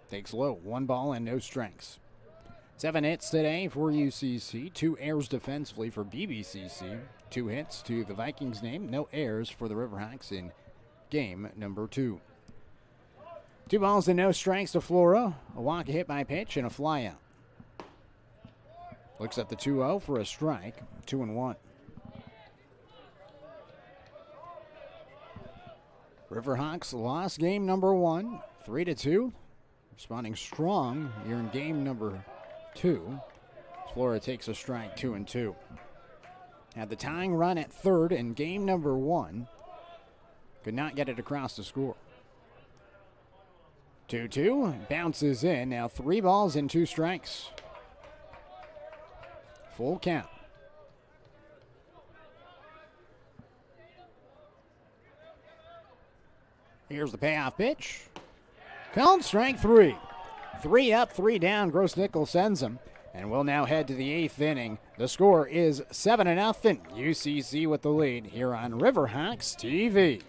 takes low, 1 ball and no strikes. 7 hits today for UCC, 2 errors defensively for BBCC, 2 hits to the Vikings name, no errors for the Riverhawks in game number 2. 2 balls and no strikes to Flora, a walk, a hit by pitch, and a fly out. Looks at the 2-0 for a strike, 2-1. Riverhawks lost game number 1, 3-2. Responding strong here in game number 2. Flora takes a strike, 2-2. Had the tying run at third in game number 1. Could not get it across the score. 2-2, bounces in. Now 3 balls and 2 strikes. Full count. Here's the payoff pitch. Called strike 3. 3 up, 3 down. Gross Nickel sends him. And we'll now head to the 8th inning. The score is 7-0. UCC with the lead here on Riverhawks TV.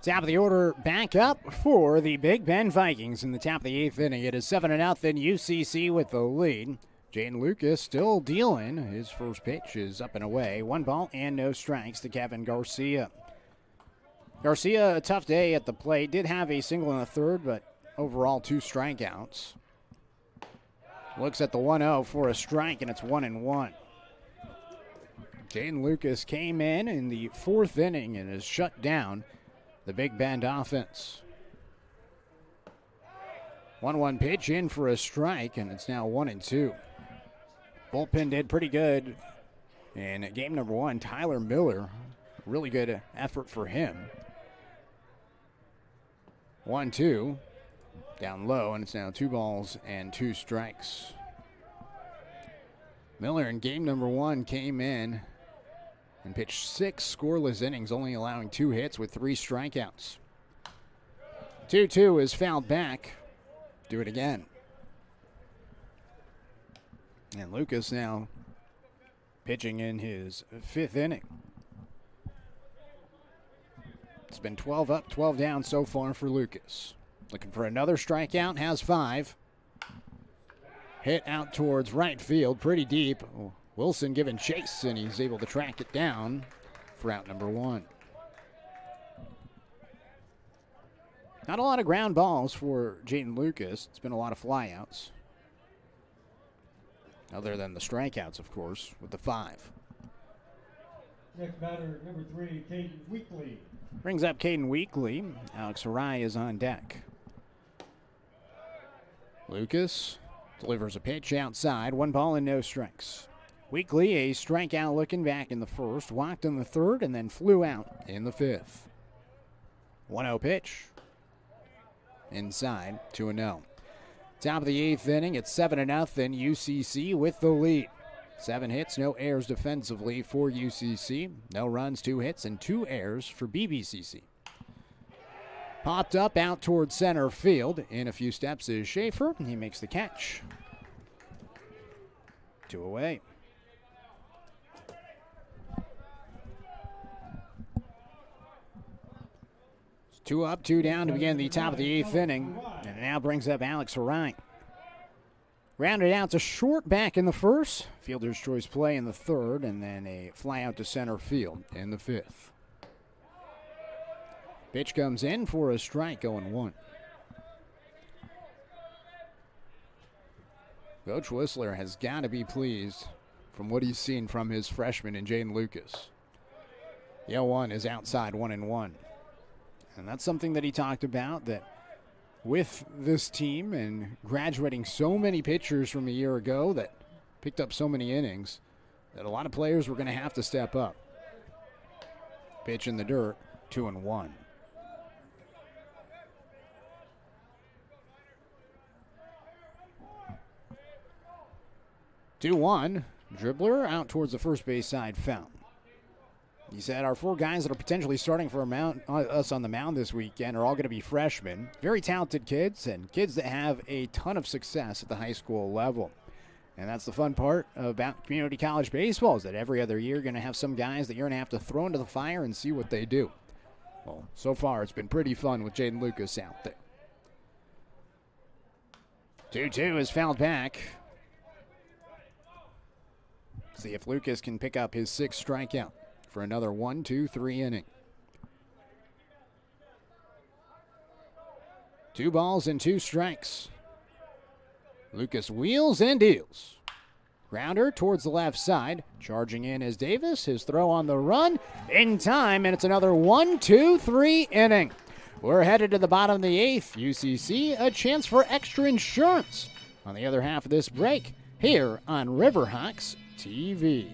Top of the order back up for the Big Bend Vikings in the top of the 8th inning. It is 7-0 UCC with the lead. Jaden Lucas still dealing. His first pitch is up and away. 1 ball and no strikes to Kevin Garcia. Garcia, a tough day at the plate. Did have a single in the third, but overall 2 strikeouts. Looks at the 1-0 for a strike, and it's 1-1. Jaden Lucas came in the 4th inning and has shut down the Big Bend offense. 1-1 pitch in for a strike, and it's now 1-2. Bullpen did pretty good in game number 1. Tyler Miller, really good effort for him. 1-2, down low, and it's now 2 balls and 2 strikes. Miller in game number 1 came in and pitched 6 scoreless innings, only allowing 2 hits with 3 strikeouts. 2-2 is fouled back. Do it again. And Lucas now pitching in his 5th inning. It's been 12 up, 12 down so far for Lucas. Looking for another strikeout, has 5. Hit out towards right field, pretty deep. Wilson giving chase, and he's able to track it down for out number 1. Not a lot of ground balls for Jaden Lucas. It's been a lot of flyouts. Other than the strikeouts, of course, with the 5. Next batter, number 3, Caden Weekly. Brings up Caden Weekly. Alex Harai is on deck. Lucas delivers a pitch outside. 1 ball and no strikes. Weekly, a strikeout looking back in the first, walked in the third, and then flew out in the fifth. 1-0 pitch. Inside, 2-0. Top of the eighth inning, it's 7-0, UCC with the lead. 7 hits, no errors defensively for UCC. No runs, 2 hits, and 2 errors for BBCC. Popped up out towards center field. In a few steps is Schaefer. He makes the catch. 2 away. It's 2 up, 2 down to begin the top of the eighth inning. And it now brings up Alex Ryan. Rounded out to short back in the first. Fielder's choice play in the third, and then a fly out to center field in the fifth. Pitch comes in for a strike, 0-1. Coach Whistler has got to be pleased from what he's seen from his freshman in Jaden Lucas. The 0-1 is outside, 1-1. And that's something that he talked about, that with this team and graduating so many pitchers from a year ago that picked up so many innings, that a lot of players were going to have to step up. Pitch in the dirt, 2-1. Two-one, dribbler out towards the first base side, foul. He said our 4 guys that are potentially starting for us on the mound this weekend are all going to be freshmen. Very talented kids, and kids that have a ton of success at the high school level. And that's the fun part about community college baseball, is that every other year you're going to have some guys that you're going to have to throw into the fire and see what they do. Well, so far it's been pretty fun with Jaden Lucas out there. 2-2 is fouled back. See if Lucas can pick up his 6th strikeout for another 1-2-3 inning. 2 balls and 2 strikes. Lucas wheels and deals. Grounder towards the left side. Charging in is Davis. His throw on the run. In time, and it's another 1-2-3 inning. We're headed to the bottom of the 8th. UCC, a chance for extra insurance on the other half of this break here on Riverhawks TV.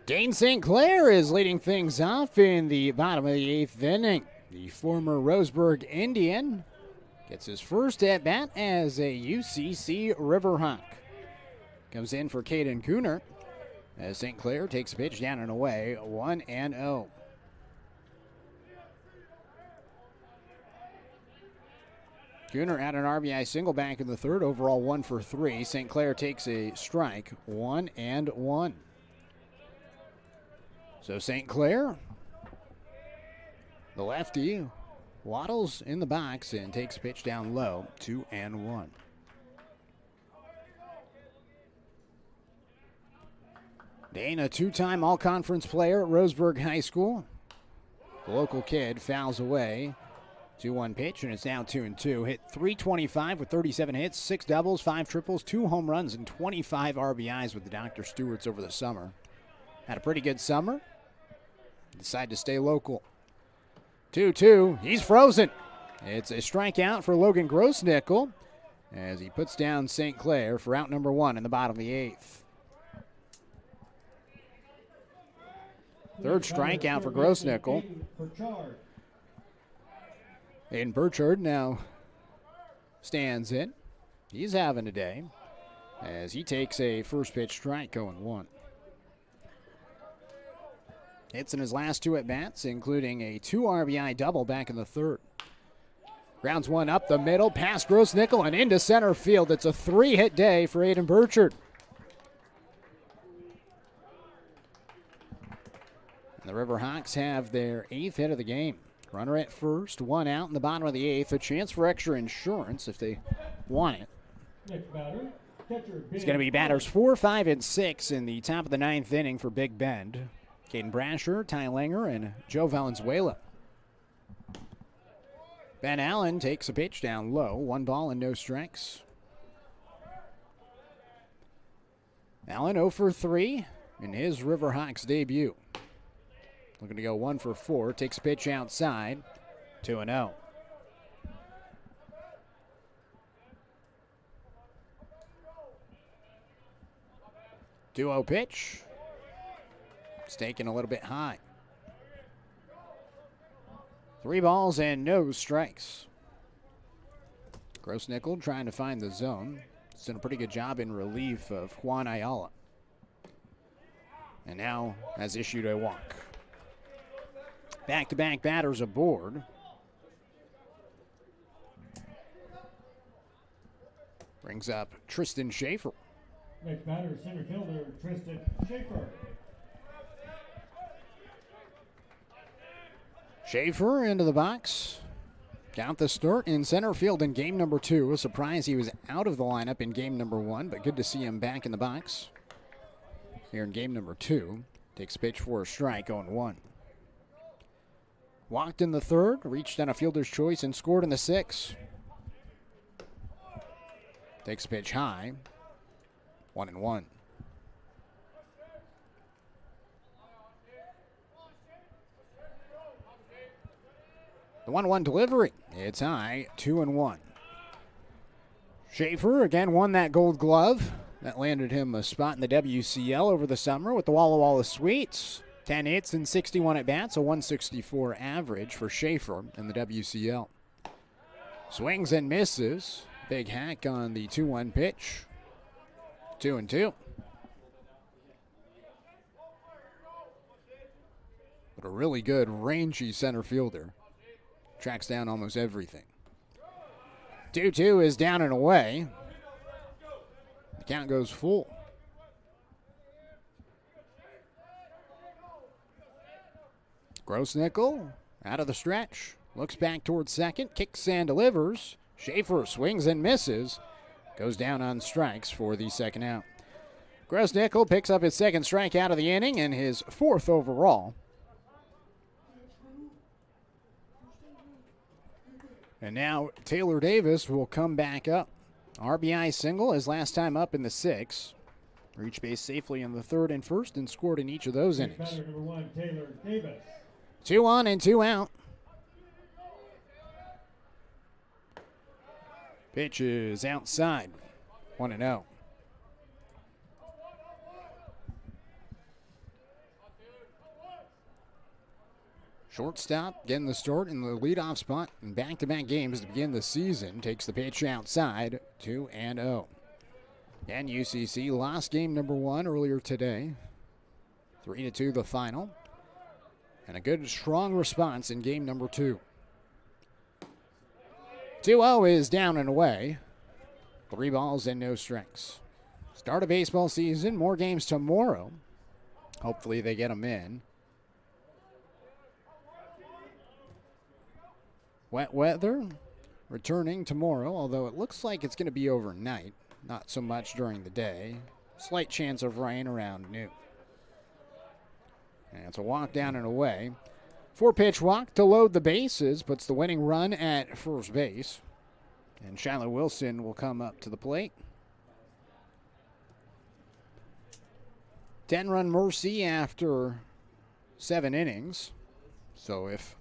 Dane St. Clair is leading things off in the bottom of the 8th inning. The former Roseburg Indian gets his first at-bat as a UCC Riverhawk. Comes in for Caden Cooner as St. Clair takes a pitch down and away, 1-0. Cooner had an RBI single back in the third, overall 1 for 3. St. Clair takes a strike, 1-1. So St. Clair, the lefty, waddles in the box and takes a pitch down low, 2-1. Dane, a 2-time all-conference player at Roseburg High School. The local kid fouls away. 2-1 pitch, and it's now 2-2. Hit .325 with 37 hits, 6 doubles, 5 triples, 2 home runs, and 25 RBIs with the Dr. Stewarts over the summer. Had a pretty good summer. decide to stay local. 2-2. He's frozen. It's a strikeout for Logan Grossnickel as he puts down St. Clair for out number 1 in the bottom of the 8th. Third strikeout for Grossnickel. Aiden Burchard now stands in. He's having a day as he takes a first pitch strike, 0-1. Hits in his last 2 at-bats, including a 2 RBI double back in the 3rd. Grounds one up the middle, past Grossnickel and into center field. It's a 3-hit day for Aiden Burchard. And the Riverhawks have their 8th hit of the game. Runner at first, 1 out in the bottom of the 8th. A chance for extra insurance if they want it. Next batter, catcher, It's going to be batters 4, 5, and 6 in the top of the 9th inning for Big Bend. Caden Brasher, Ty Langer, and Joe Valenzuela. Ben Allen takes a pitch down low. 1 ball and no strikes. Allen 0 for 3 in his Riverhawks debut. Looking to go 1 for 4. Takes a pitch outside. 2-0. Duo pitch. It's taken a little bit high. 3 balls and no strikes. Grossnickel trying to find the zone. He's done a pretty good job in relief of Juan Ayala. And now has issued a walk. Back-to-back batters aboard. Brings up Tristan Schaefer. Next batter, center fielder Tristan Schaefer. Schaefer into the box. Got the start in center field in game number 2. A surprise he was out of the lineup in game number 1, but good to see him back in the box here in game number 2. Takes pitch for a strike, 0-1. Walked in the 3rd, reached on a fielder's choice and scored in the 6th. Takes pitch high, 1-1. The 1-1 delivery. It's high, 2-1. Schaefer again won that gold glove. That landed him a spot in the WCL over the summer with the Walla Walla Sweets. 10 hits and 61 at-bats, a 164 average for Schaefer in the WCL. Swings and misses. Big hack on the 2-1 pitch. 2-2. But a really good rangy center fielder. Tracks down almost everything. 2-2 is down and away. The count goes full. Grossnickel out of the stretch. Looks back towards second. Kicks and delivers. Schaefer swings and misses. Goes down on strikes for the second out. Grossnickel picks up his 2nd strikeout of the inning and his 4th overall. And now Taylor Davis will come back up. RBI single his last time up in the 6th. Reached base safely in the 3rd and 1st and scored in each of those innings. Batter number 1, Taylor Davis. 2 on and 2 out. Pitch is outside. 1-0. Shortstop getting the start in the leadoff spot in back-to-back games to begin the season. Takes the pitch outside, 2-0. And UCC lost game number 1 earlier today. 3-2 the final. And a good, strong response in game number 2. 2-0 is down and away. 3 balls and no strikes. Start of baseball season, more games tomorrow. Hopefully they get them in. Wet weather returning tomorrow, although it looks like it's going to be overnight. Not so much during the day. Slight chance of rain around noon. And it's a walk down and away. 4-pitch walk to load the bases. Puts the winning run at first base. And Shiloh Wilson will come up to the plate. 10-run mercy after 7 innings. So if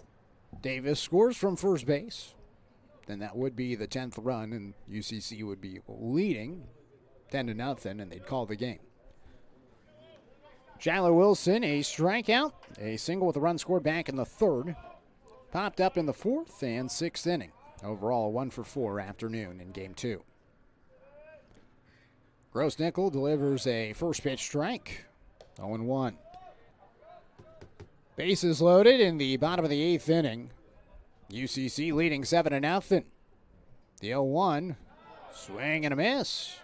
Davis scores from first base, then that would be the 10th run, and UCC would be leading 10-0, and they'd call the game. Skylar Wilson, a strikeout, a single with a run scored back in the 3rd. Popped up in the 4th and 6th inning. Overall, a 1-for-4 afternoon in Game 2. Gross-Nickel delivers a first pitch strike, 0-1. Bases loaded in the bottom of the 8th inning. UCC leading 7-0. The 0-1, swing and a miss,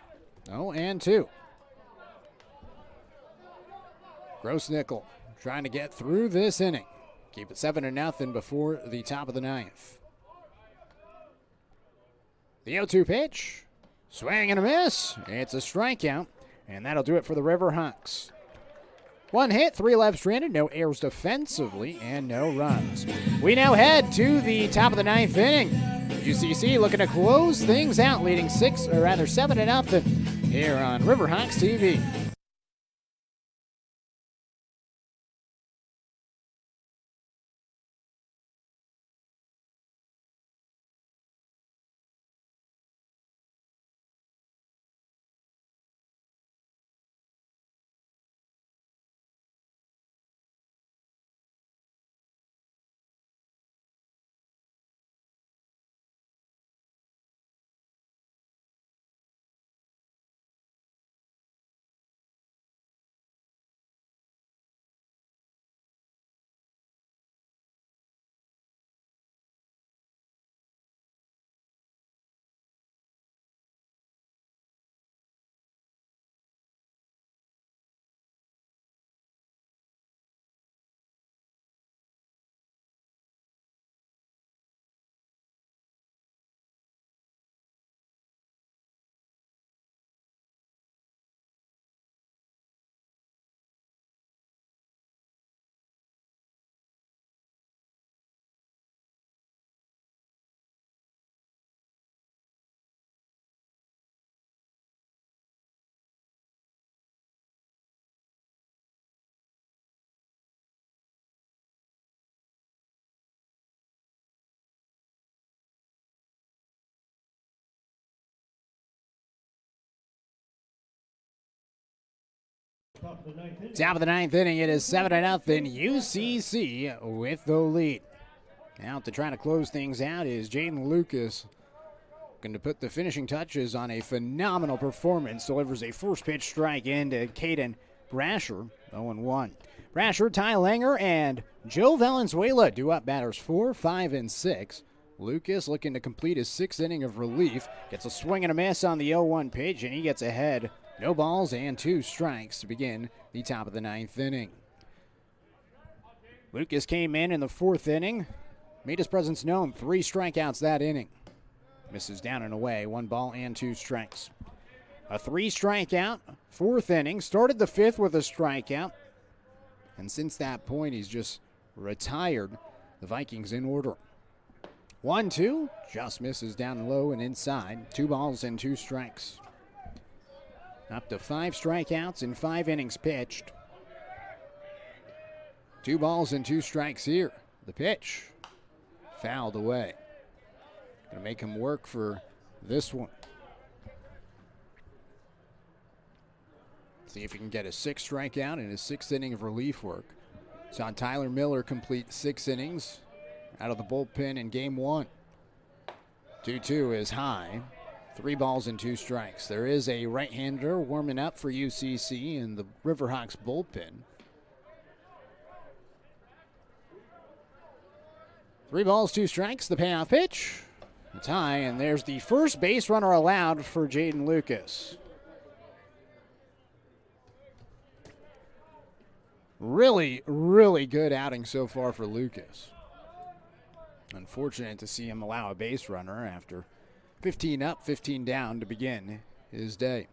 0-2. Gross-Nickel trying to get through this inning. Keep it 7-0 before the top of the 9th. The 0-2 pitch, swing and a miss. It's a strikeout, and that'll do it for the Riverhawks. 1 hit, 3 left stranded, no errors defensively, and no runs. We now head to the top of the 9th inning. UCC looking to close things out, leading 7-0 here on Riverhawks TV. Top of the 9th inning, it is 7-0 UCC with the lead. Now to try to close things out is Jaden Lucas. Going to put the finishing touches on a phenomenal performance. Delivers a first pitch strike into Caden Brasher, 0-1. Brasher, Ty Langer, and Joe Valenzuela do up batters 4, 5, and 6. Lucas looking to complete his 6th inning of relief. Gets a swing and a miss on the 0-1 pitch, and he gets ahead. No balls and 2 strikes to begin the top of the 9th inning. Lucas came in the 4th inning. Made his presence known. 3 strikeouts that inning. Misses down and away. 1 ball and 2 strikes. A 3 strikeout, 4th inning. Started the 5th with a strikeout. And since that point, he's just retired the Vikings in order. 1-2. Just misses down low and inside. 2 balls and 2 strikes. Up to 5 strikeouts in 5 innings pitched. 2 balls and 2 strikes here. The pitch fouled away. Gonna make him work for this one. See if he can get a 6th strikeout in his 6th inning of relief work. Saw Tyler Miller complete 6 innings out of the bullpen in game 1. 2-2 is high. 3 balls and 2 strikes. There is a right-hander warming up for UCC in the Riverhawks bullpen. 3 balls, 2 strikes. The payoff pitch. It's high, and there's the first base runner allowed for Jaden Lucas. Really, really good outing so far for Lucas. Unfortunate to see him allow a base runner after 15 up, 15 down to begin his day.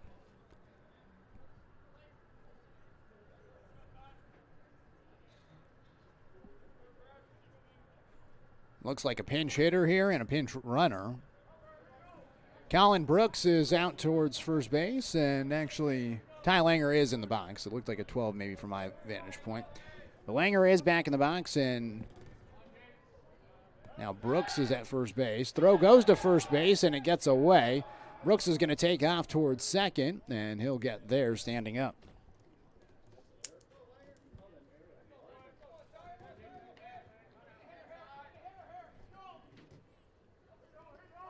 Looks like a pinch hitter here and a pinch runner. Colin Brooks is out towards first base, and actually Ty Langer is in the box. It looked like a 12 maybe from my vantage point. The Langer is back in the box, and now Brooks is at first base. Throw goes to first base, and it gets away. Brooks is going to take off towards second, and he'll get there standing up.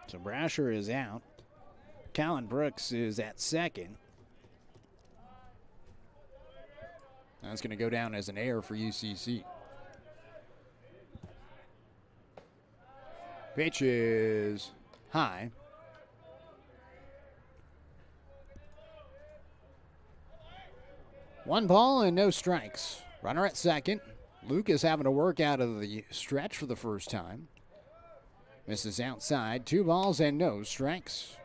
So Brasher is out. Callan Brooks is at second. That's going to go down as an error for UCC. Pitch is high. One ball and no strikes. Runner at second. Luke is having to work out of the stretch for the first time. Misses outside. 2 balls and no strikes.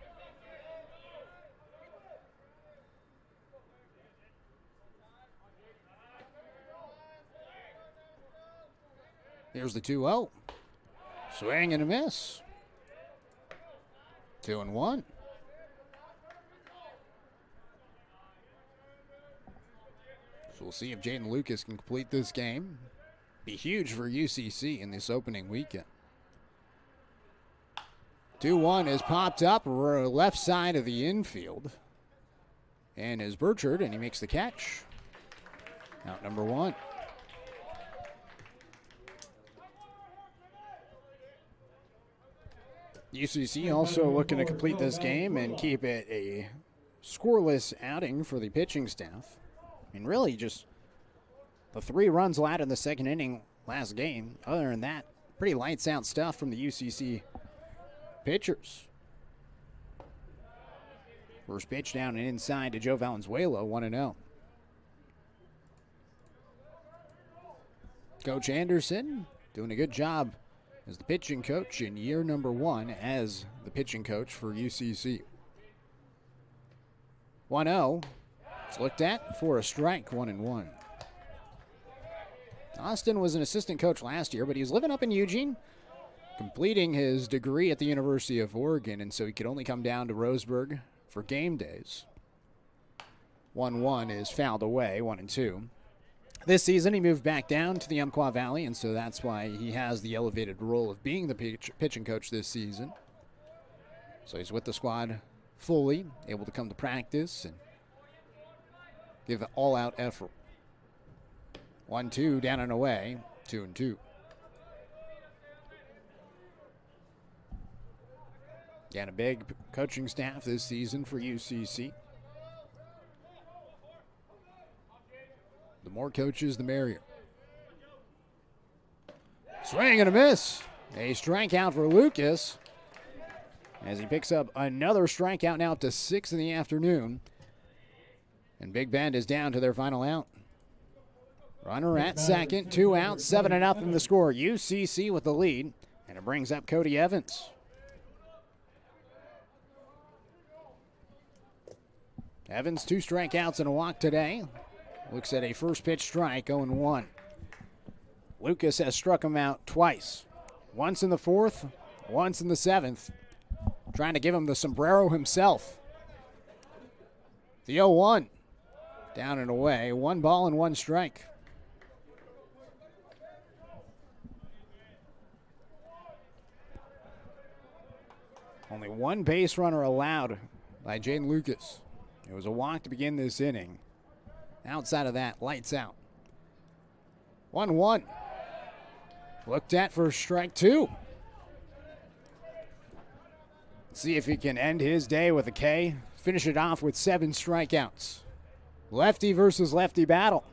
Here's the 2-0. Swing and a miss. 2-1. So we'll see if Jaden Lucas can complete this game. Be huge for UCC in this opening weekend. 2-1 is popped up left side of the infield. And is Burchard, and he makes the catch. Out number 1. UCC also looking to complete this game and keep it a scoreless outing for the pitching staff. I mean, really just the 3 runs allowed in the second inning last game. Other than that, pretty lights out stuff from the UCC pitchers. First pitch down and inside to Joe Valenzuela, 1-0. Coach Anderson doing a good job as the pitching coach in year number 1 as the pitching coach for UCC. 1-0. It's looked at for a strike, 1-1. Austin was an assistant coach last year, but he was living up in Eugene, completing his degree at the University of Oregon, and so he could only come down to Roseburg for game days. 1-1 is fouled away, 1-2. This season, he moved back down to the Umpqua Valley, and so that's why he has the elevated role of being the pitching coach this season. So he's with the squad fully, able to come to practice and give an all-out effort. 1-2, down and away, 2-2. Again, a big coaching staff this season for UCC. The more coaches, the merrier. Swing and a miss. A strikeout for Lucas as he picks up another strikeout, now up to 6 in the afternoon. And Big Bend is down to their final out. Runner at second, 2 outs, 7-0 the score. UCC with the lead, and it brings up Cody Evans. Evans, 2 strikeouts and a walk today. Looks at a first pitch strike, 0-1. Lucas has struck him out twice. Once in the 4th, once in the 7th. Trying to give him the sombrero himself. The 0-1. Down and away. 1 ball and 1 strike. Only 1 base runner allowed by Jaden Lucas. It was a walk to begin this inning. Outside of that, lights out. 1-1. Looked at for strike 2. See if he can end his day with a K. Finish it off with 7 strikeouts. Lefty versus lefty battle.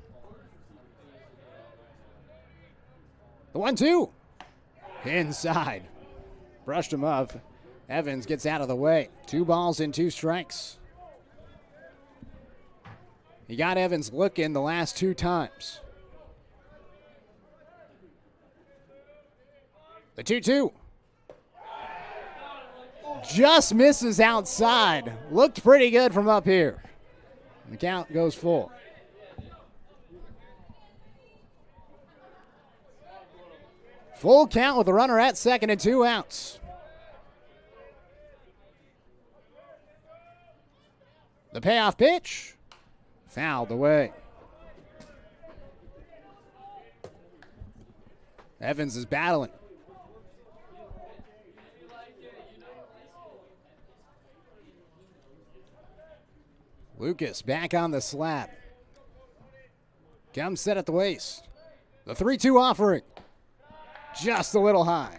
The 1-2. Inside. Brushed him up. Evans gets out of the way. 2 balls and 2 strikes. He got Evans looking the last 2 times. The 2-2. Just misses outside. Looked pretty good from up here. The count goes full. Full count with a runner at second and 2 outs. The payoff pitch. Fouled away. Evans is battling. Lucas back on the slab. Comes set at the waist. The 3-2 offering. Just a little high.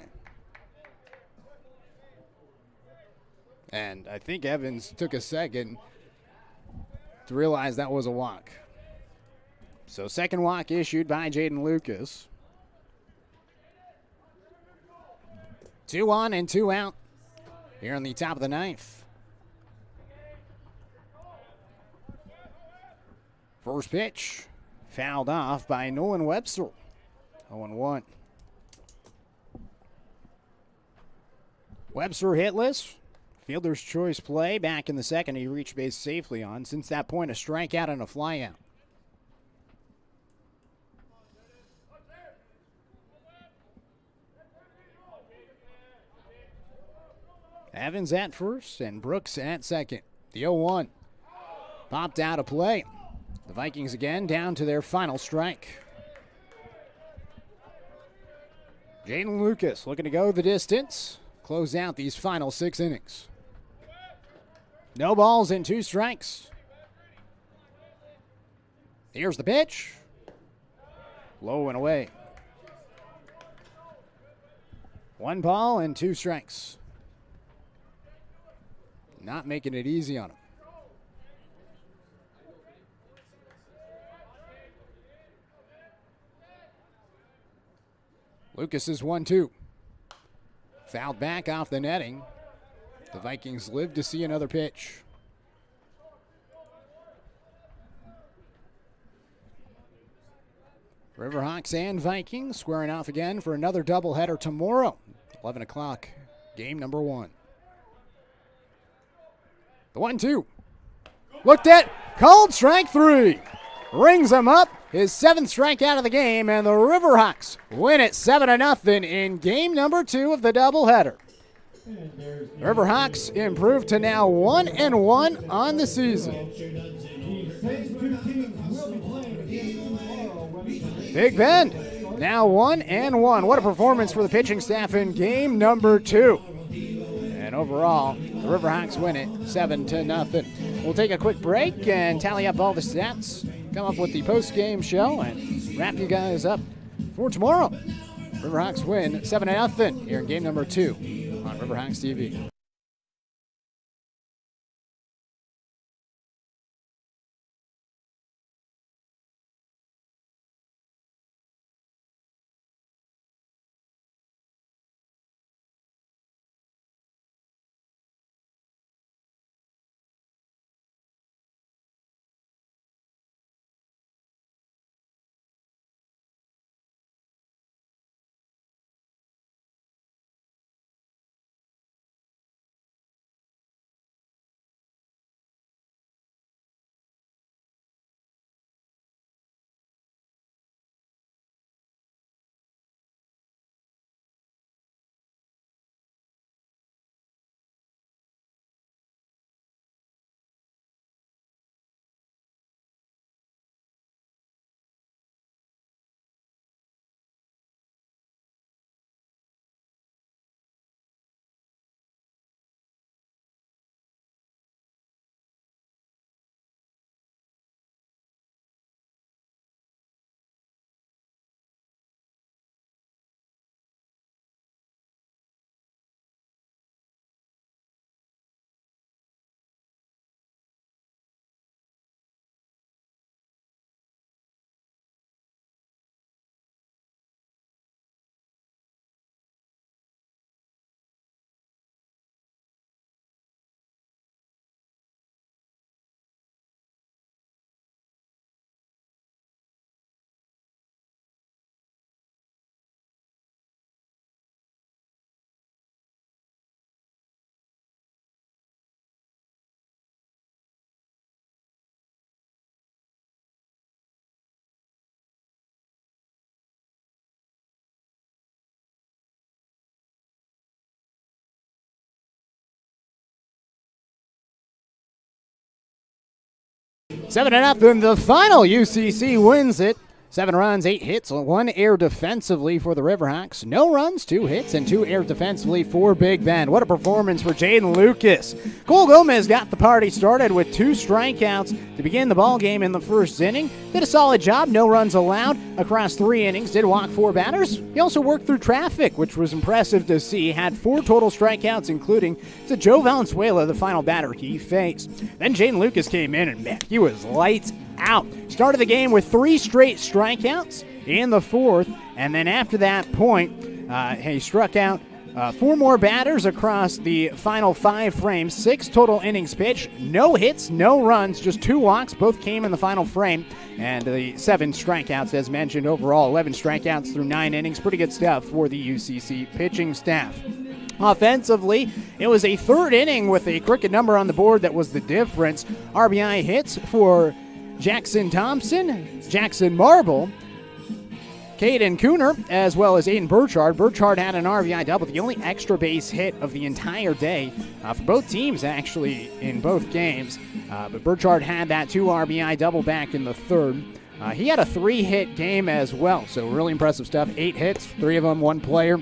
And I think Evans took a second to realize that was a walk. So second walk issued by Jaden Lucas. 2 on and 2 out here in the top of the ninth. First pitch fouled off by Nolan Webster. 0-1. Webster hitless. Fielder's choice play back in the second. He reached base safely on. Since that point, a strikeout and a flyout. Evans at first and Brooks at second. The 0-1 popped out of play. The Vikings again down to their final strike. Jaden Lucas looking to go the distance. Close out these final 6 innings. No balls and 2 strikes. Here's the pitch. Low and away. 1 ball and 2 strikes. Not making it easy on him. Lucas is 1-2. Fouled back off the netting. The Vikings live to see another pitch. Riverhawks and Vikings squaring off again for another doubleheader tomorrow. 11 o'clock, game number 1. The 1-2. Looked at, called strike 3. Rings him up, his 7th strikeout of the game, and the Riverhawks win it 7-0 in game number 2 of the doubleheader. Riverhawks improved to now 1-1 on the season. Big Bend now 1-1. What a performance for the pitching staff in game number 2. And overall, the Riverhawks win it 7-0. We'll take a quick break and tally up all the stats, come up with the post-game show, and wrap you guys up for tomorrow. Riverhawks win 7-0 here in game number 2 on Riverhawks TV. Seven and up, and the final UCC wins it 7 runs, 8 hits, 1 error defensively for the Riverhawks. No runs, 2 hits, and 2 errors defensively for Big Bend. What a performance for Jaden Lucas. Cole Gomez got the party started with 2 strikeouts to begin the ball game in the first inning. Did a solid job, no runs allowed across 3 innings. Did walk 4 batters. He also worked through traffic, which was impressive to see. Had 4 total strikeouts, including to Joe Valenzuela, the final batter he faced. Then Jaden Lucas came in, and man, he was lights out. Started the game with 3 straight strikeouts in the 4th, and then after that point, he struck out 4 more batters across the final 5 frames, 6 total innings pitched, no hits, no runs, just 2 walks, both came in the final frame, and the 7 strikeouts, as mentioned, overall 11 strikeouts through 9 innings. Pretty good stuff for the UCC pitching staff. Offensively, it was a 3rd inning with a crooked number on the board that was the difference. RBI hits for Jackson Thompson, Jackson Marble, Caden Cooner, as well as Aiden Burchard. Burchard had an RBI double, the only extra base hit of the entire day for both teams, actually, in both games. But Burchard had that 2 RBI double back in the 3rd. He had a 3-hit game as well, so really impressive stuff. 8 hits, 3 of them, 1 player.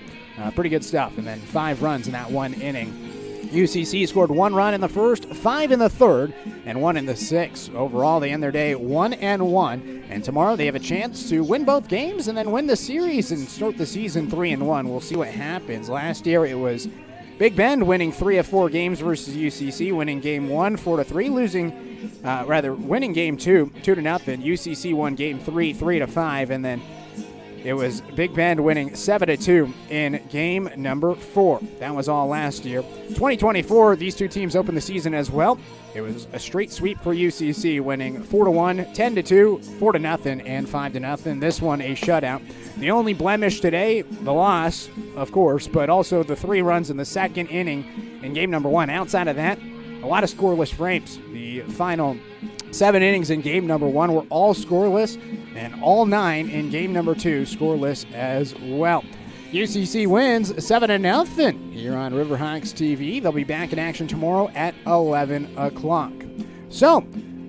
Pretty good stuff. And then 5 runs in that 1 inning. UCC scored 1 run in the 1st, 5 in the 3rd, and 1 in the 6th. Overall, they end their day 1-1, and tomorrow they have a chance to win both games and then win the series and start the season 3-1. We'll see what happens. Last year, it was Big Bend winning 3 of 4 games versus UCC, winning game 1 4-3, winning game 2 2-0. UCC won game 3 3-5, and then it was Big Bend winning 7-2 in game number 4. That was all last year. 2024, these 2 teams opened the season as well. It was a straight sweep for UCC, winning 4-1, 10-2, 4-0, and 5-0. This one a shutout. The only blemish today, the loss, of course, but also the 3 runs in the 2nd inning in game number 1. Outside of that, a lot of scoreless frames. The final 7 innings in game number 1 were all scoreless, and all 9 in game number 2 scoreless as well. UCC wins 7-0 here on Riverhawks TV. They'll be back in action tomorrow at 11 o'clock. So,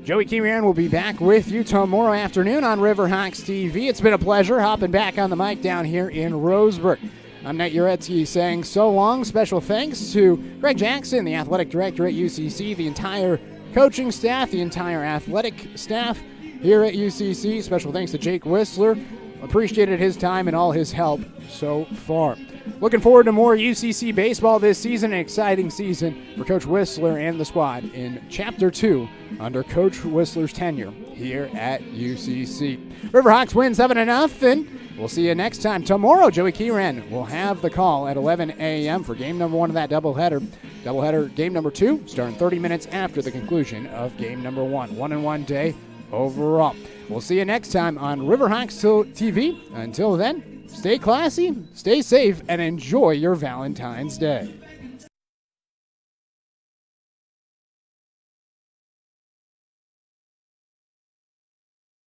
Joey Kirian will be back with you tomorrow afternoon on Riverhawks TV. It's been a pleasure hopping back on the mic down here in Roseburg. I'm Nate Jarecki saying so long. Special thanks to Greg Jackson, the athletic director at UCC, the entire coaching staff, the entire athletic staff here at UCC. Special thanks to Jake Whistler. Appreciated his time and all his help so far. Looking forward to more UCC baseball this season. An exciting season for Coach Whistler and the squad in Chapter 2 under Coach Whistler's tenure here at UCC. Riverhawks win 7-0. We'll see you next time. Tomorrow, Joey Kieran will have the call at 11 a.m. for game number 1 of that doubleheader. Doubleheader game number 2 starting 30 minutes after the conclusion of game number 1. 1-1 day overall. We'll see you next time on Riverhawks TV. Until then, stay classy, stay safe, and enjoy your Valentine's Day.